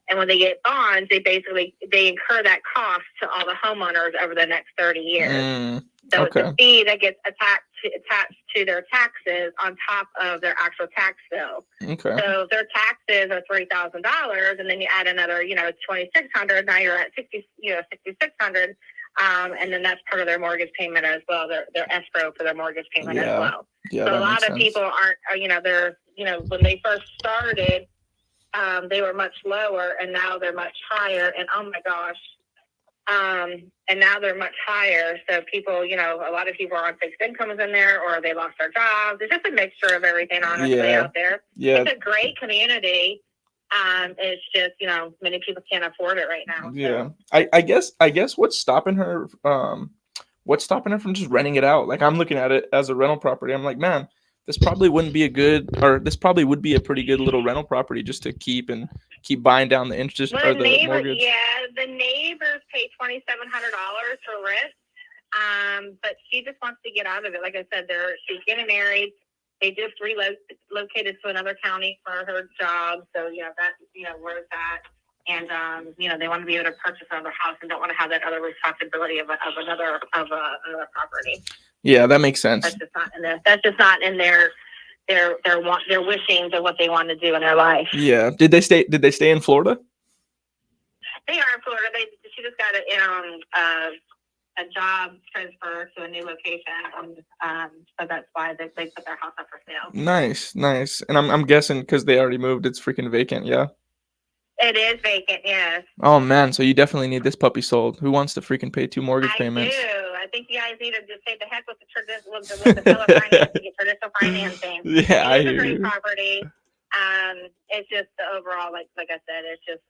And when they get bonds, they incur that cost to all the homeowners over the next 30 years. So it's a fee that gets attached to their taxes on top of their actual tax bill. Okay. So if their taxes are $3,000, and then you add another, $2,600. Now you're at $6,600, and then that's part of their mortgage payment as well. Their escrow for their mortgage payment as well. Yeah. So a lot of people aren't, they're, when they first started. They were much lower, and now they're much higher. And oh my gosh, and now they're much higher. So people, a lot of people are on fixed incomes in there, or they lost their jobs. It's just a mixture of everything, honestly, out there. Yeah, it's a great community. It's just many people can't afford it right now. Yeah, so. I guess what's stopping her? What's stopping her from just renting it out? Like, I'm looking at it as a rental property. I'm like, man. This probably would be a pretty good little rental property just to keep buying down the interest or the mortgage. Yeah, the neighbors pay $2,700 for rent, but she just wants to get out of it. Like I said, she's getting married. They just relocated to another county for her job, so where's that? And they want to be able to purchase another house and don't want to have that other responsibility of another property. Yeah, that makes sense. That's just not in their wishings of what they want to do in their life. Yeah. Did they stay in Florida? They are in Florida. She just got a job transfer to a new location, and so that's why they put their house up for sale. Nice. And I'm guessing because they already moved, it's freaking vacant. Yeah. It is vacant, yes. Oh man, so you definitely need this puppy sold. Who wants to freaking pay 2 mortgage payments? I do. I think you guys need to just say the heck with the seller financing, traditional financing. Yeah, it's a great property. It's just the overall, like I said, it's just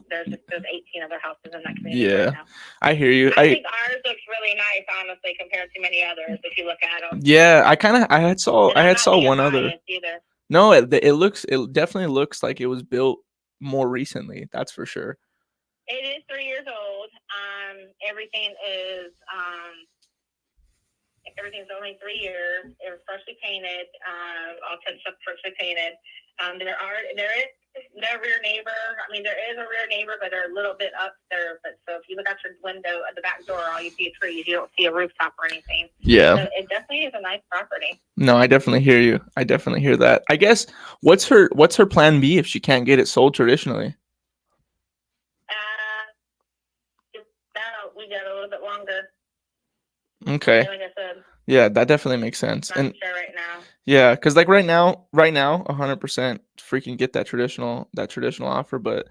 there's 18 other houses in that community. Yeah, right now. I hear you. I think ours looks really nice, honestly, compared to many others. If you look at them. Yeah, I had saw one other. Either. No, it definitely looks like it was built more recently. That's for sure. It is 3 years old. Everything's only 3 years. It was freshly painted. All touched up, freshly painted. There is no rear neighbor. I mean, there is a rear neighbor, but they're a little bit up there. But so if you look out your window at the back door, all you see is trees. You don't see a rooftop or anything. Yeah. So it definitely is a nice property. No, I definitely hear you. I definitely hear that. I guess what's her plan B if she can't get it sold traditionally? We got a little bit longer. Okay. Like I said. Yeah, that definitely makes sense. Not sure right now. Yeah, because like right now, 100% freaking get that traditional offer, but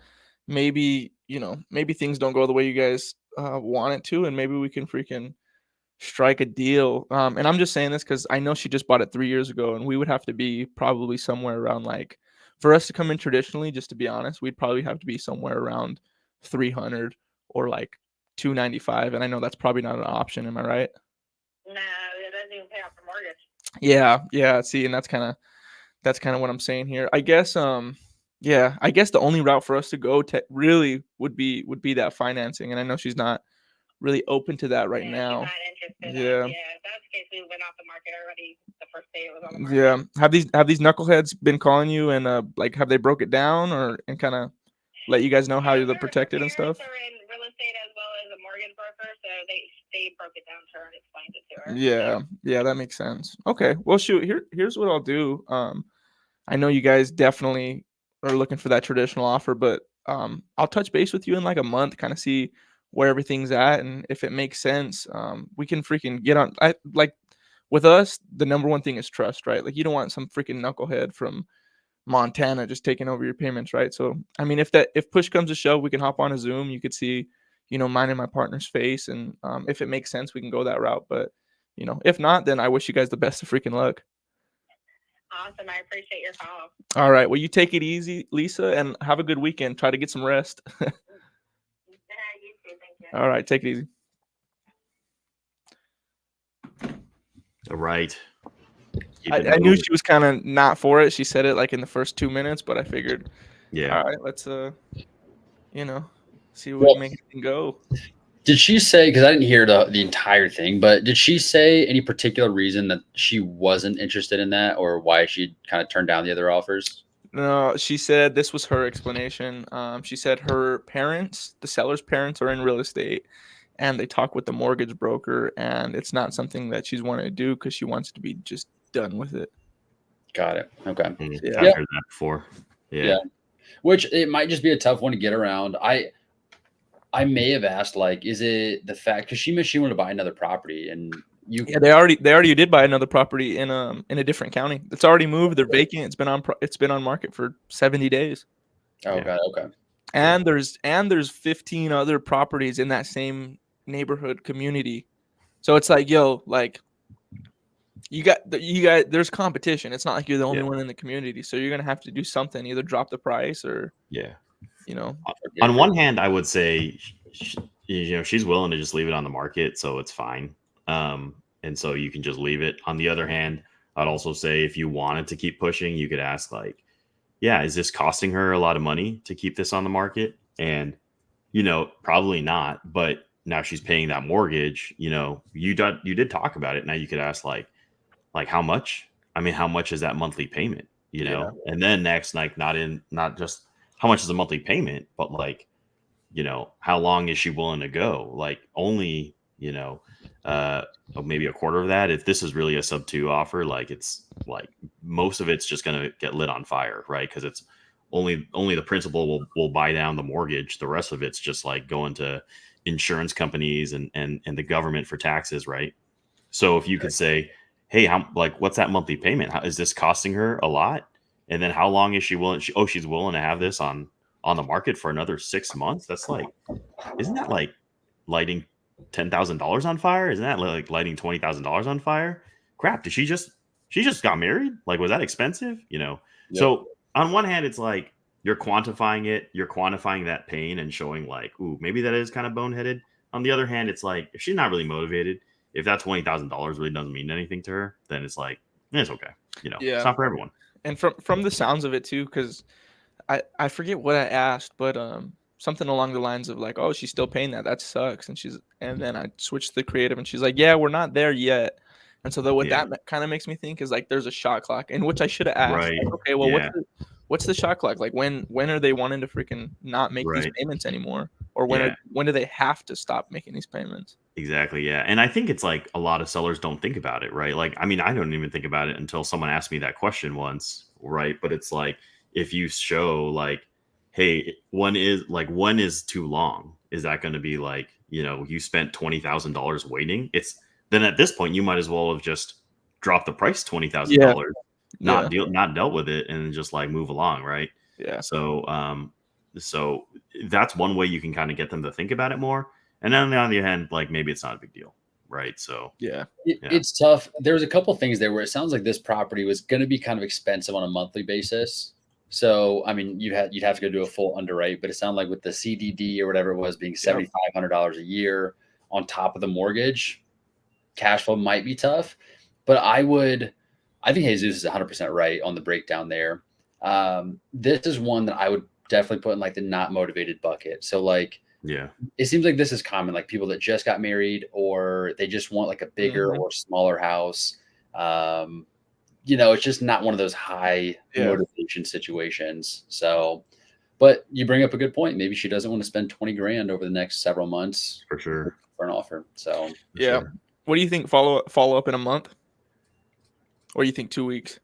maybe things don't go the way you guys want it to, and maybe we can freaking strike a deal. And I'm just saying this because I know she just bought it 3 years ago, and we would have to be probably somewhere around, like, for us to come in traditionally, just to be honest, we'd probably have to be somewhere around 300 or like 295, and I know that's probably not an option. Am I right? No, it doesn't even pay off the mortgage. Yeah. See, and that's kind of what I'm saying here. I guess I guess the only route for us to go really would be that financing, and I know she's not really open to that right now. She's not interested. Yeah. If that's the case, we went off the market already the first day it was on the market. Yeah. Have these knuckleheads been calling you and have they broke it down and kind of let you guys know how you're protected and stuff? Are in real estate as well as a mortgage broker, so they broke it down to her and explained it to her. Yeah, that makes sense. Okay, well, shoot, here's what I'll do. I know you guys definitely are looking for that traditional offer, but I'll touch base with you in like a month, kind of see where everything's at, and if it makes sense, we can freaking get on. With us, the number one thing is trust, right? Like, you don't want some freaking knucklehead from Montana just taking over your payments, right? So, I mean, if push comes to shove, we can hop on a Zoom. You could see, mine and my partner's face, and if it makes sense, we can go that route. But, if not, then I wish you guys the best of freaking luck. Awesome. I appreciate your call. All right. Well, you take it easy, Lisa, and have a good weekend. Try to get some rest. You too. Thank you. All right, take it easy. All right. I knew she was kind of not for it. She said it like in the first 2 minutes, but I figured, Yeah. all right, let's see if we can make it go. Did she say, because I didn't hear the entire thing, but did she say any particular reason that she wasn't interested in that, or why she kind of turned down the other offers? No, she said this was her explanation. She said her parents, the seller's parents, are in real estate, and they talk with the mortgage broker, and it's not something that she's wanting to do because she wants to be just done with it. Got it. Okay. Yeah. I've heard that before. Yeah. Which it might just be a tough one to get around. I may have asked, like, is it the fact, because she mentioned she wanted to buy another property, and they already did buy another property in a different county. It's already moved. They're vacant. It's been on market for 70 days. Oh, God. Okay. And there's 15 other properties in that same neighborhood community. So it's like, yo, like you got there's competition. It's not like you're the only one in the community. So you're gonna have to do something, either drop the price or On one hand, I would say she's willing to just leave it on the market, so it's fine. And so you can just leave it. On the other hand, I'd also say if you wanted to keep pushing, you could ask, like, yeah, is this costing her a lot of money to keep this on the market? And probably not, but now she's paying that mortgage. You did talk about it. Now you could ask, like how much? I mean, how much is that monthly payment? And then next, like, not just how much is the monthly payment, but like, how long is she willing to go? Like, only, maybe a quarter of that. If this is really a sub 2 offer, like, it's like most of it's just going to get lit on fire, right? Because it's only the principal will buy down the mortgage. The rest of it's just like going to insurance companies and the government for taxes, right? So if you could say, hey, what's that monthly payment? Is this costing her a lot? And then how long is she willing? She's willing to have this on the market for another 6 months. That's like, isn't that like lighting $10,000 on fire? Isn't that like lighting $20,000 on fire? Crap! Did she just got married? Like, was that expensive? So on one hand, it's like you're quantifying it. You're quantifying that pain and showing, like, ooh, maybe that is kind of boneheaded. On the other hand, it's like if she's not really motivated, if that $20,000 really doesn't mean anything to her, then it's like it's okay. It's not for everyone. And from the sounds of it too, because I forget what I asked, but something along the lines of like, oh, she's still paying that. That sucks. And then I switched to the creative, and she's like, yeah, we're not there yet. And so what that kind of makes me think is like there's a shot clock, in which I should have asked. Right. Like, okay, well, what's the shot clock? Like, when are they wanting to freaking not make these payments anymore? Or when do they have to stop making these payments? Exactly. Yeah. And I think it's like a lot of sellers don't think about it, right? Like, I mean, I don't even think about it until someone asked me that question once, right? But it's like, if you show like, hey, when is too long? Is that going to be like, you spent $20,000 waiting? Then at this point, you might as well have just dropped the price $20,000, not dealt with it, and just like move along, right? Yeah. So that's one way you can kind of get them to think about it more. And then on the other hand, like, maybe it's not a big deal, right? So it's tough. There's a couple things there where it sounds like this property was going to be kind of expensive on a monthly basis. So, I mean, you'd have to go do a full underwrite, but it sounded like with the CDD or whatever it was being $7,500 a year on top of the mortgage, cash flow might be tough. But I think Jesus is 100% right on the breakdown there. This is one that I would definitely put in like the not motivated bucket. So like, it seems like this is common, like people that just got married, or they just want like a bigger or smaller house. It's just not one of those high motivation situations. So, but you bring up a good point. Maybe she doesn't want to spend 20 grand over the next several months for sure for an offer. So Sure. What do you think? Follow up in a month, or you think 2 weeks?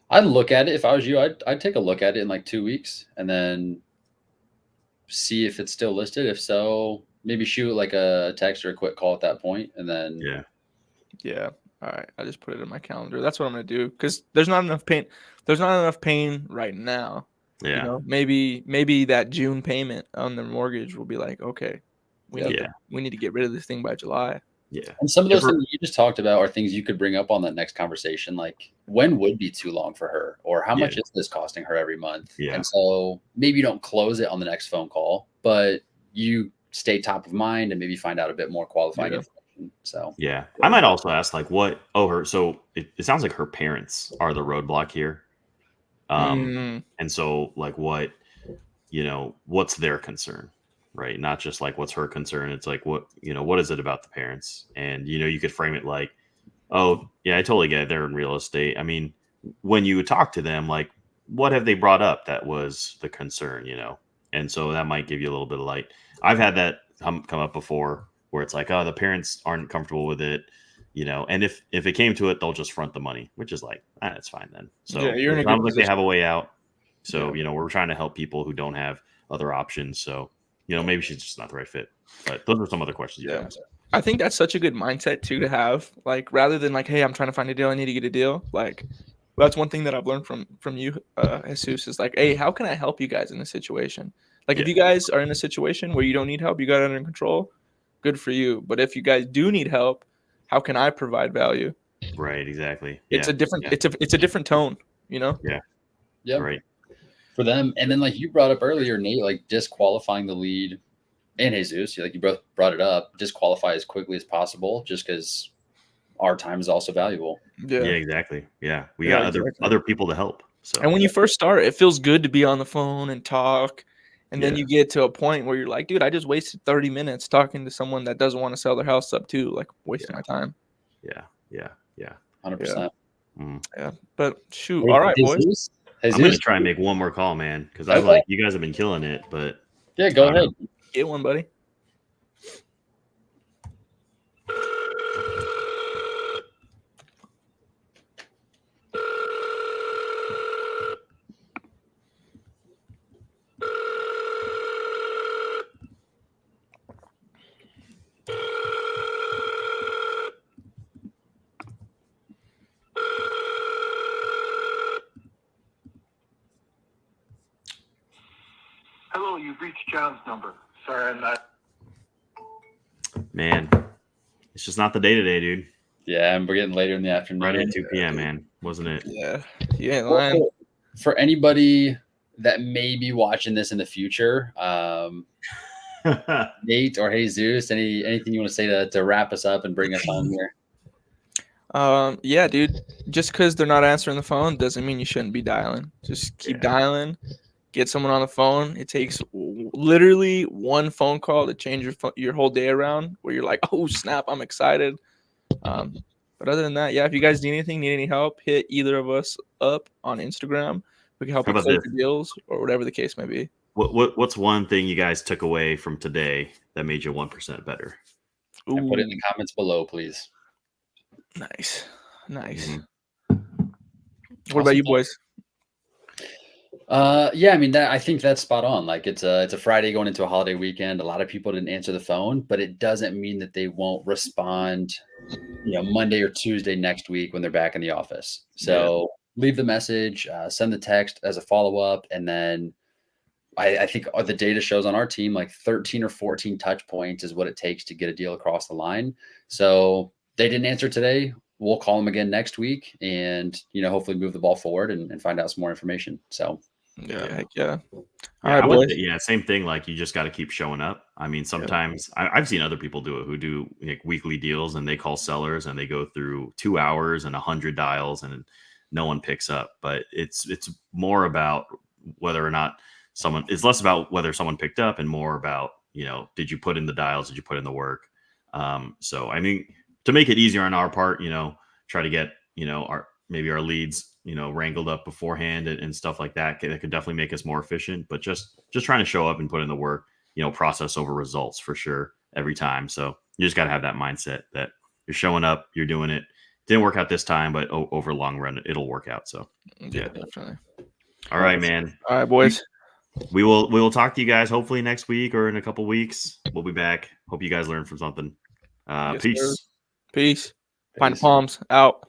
I'd look at it. If I was you, I'd take a look at it in like 2 weeks and then see if it's still listed. If so, maybe shoot like a text or a quick call at that point, and then all right, I just put it in my calendar. That's what I'm gonna do, because there's not enough pain. There's not enough pain right now. Maybe that June payment on the mortgage will be like, okay, we need to get rid of this thing by July. Yeah. And some of those things you just talked about are things you could bring up on that next conversation. Like, when would be too long for her, or how much is this costing her every month? Yeah. And so maybe you don't close it on the next phone call, but you stay top of mind and maybe find out a bit more qualifying information. So yeah, I might also ask like what. Oh, so it sounds like her parents are the roadblock here. And so like what, what's their concern, right? Not just like what's her concern. It's like what is it about the parents? And you could frame it like, oh yeah, I totally get it. They're in real estate. I mean, when you talk to them, like what have they brought up that was the concern, And so that might give you a little bit of light. I've had that come up before where it's like, oh, the parents aren't comfortable with it, and if it came to it, they'll just front the money, which is like, it's fine then. So Yeah, you're in a it good sounds like they position. have a way out. So, we're trying to help people who don't have other options. So, maybe she's just not the right fit. But those are some other questions you have. I think that's such a good mindset too to have. Like rather than like, hey, I'm trying to find a deal, I need to get a deal. Like that's one thing that I've learned from you, Jesus, is like, hey, how can I help you guys in this situation? Like if you guys are in a situation where you don't need help, you got it under control, good for you. But if you guys do need help, how can I provide value? Right, exactly. It's a different it's a different tone, Yeah. Right. For them. And then like you brought up earlier, Nate, like disqualifying the lead and Jesus, like you both brought it up, disqualify as quickly as possible just because our time is also valuable. Yeah, exactly. Yeah. We got other people to help. So and when you first start, it feels good to be on the phone and talk. And then you get to a point where you're like, dude, I just wasted 30 minutes talking to someone that doesn't want to sell their house up too, like wasting my time. Yeah. 100%. Yeah. But shoot. All right, boys. I'm going to try and make one more call, man, because I like you guys have been killing it, but yeah, go ahead. Get one, buddy. Hello, you've reached John's number. Sorry, I'm not. Man, it's just not the day today, dude. Yeah, and we're getting later in the afternoon. Right at 2 p.m., man, wasn't it? Yeah. Yeah. For anybody that may be watching this in the future, Nate or Jesus, anything you want to say to wrap us up and bring us home here? Yeah, dude. Just because they're not answering the phone doesn't mean you shouldn't be dialing. Just keep dialing. Get someone on the phone. It takes literally one phone call to change your whole day around. Where you're like, oh snap, I'm excited. But other than that, if you guys need any help, hit either of us up on Instagram. We can help you close the deals or whatever the case may be. What's one thing you guys took away from today that made you 1% better? And put it in the comments below, please. Nice. What about you boys? Yeah, I mean I think that's spot on. Like it's a Friday going into a holiday weekend. A lot of people didn't answer the phone, but it doesn't mean that they won't respond, Monday or Tuesday next week when they're back in the office. So leave the message, send the text as a follow-up, and then I think the data shows on our team like 13 or 14 touch points is what it takes to get a deal across the line. So they didn't answer today. We'll call them again next week and, hopefully move the ball forward and find out some more information. So, All right, boys. Same thing. Like you just got to keep showing up. I mean, sometimes I've seen other people do it who do like weekly deals and they call sellers and they go through 2 hours and 100 dials and no one picks up. But it's more about whether or not it's less about whether someone picked up and more about, did you put in the dials? Did you put in the work? So, I mean, to make it easier on our part, try to get, our leads, wrangled up beforehand and stuff like that. That could definitely make us more efficient, but just trying to show up and put in the work, process over results for sure every time. So you just got to have that mindset that you're showing up, you're doing it. Didn't work out this time, but over long run, it'll work out. So yeah, definitely. All right, man. All right, boys. We will talk to you guys hopefully next week or in a couple weeks. We'll be back. Hope you guys learned from something. Peace. Peace. PineToPalms out.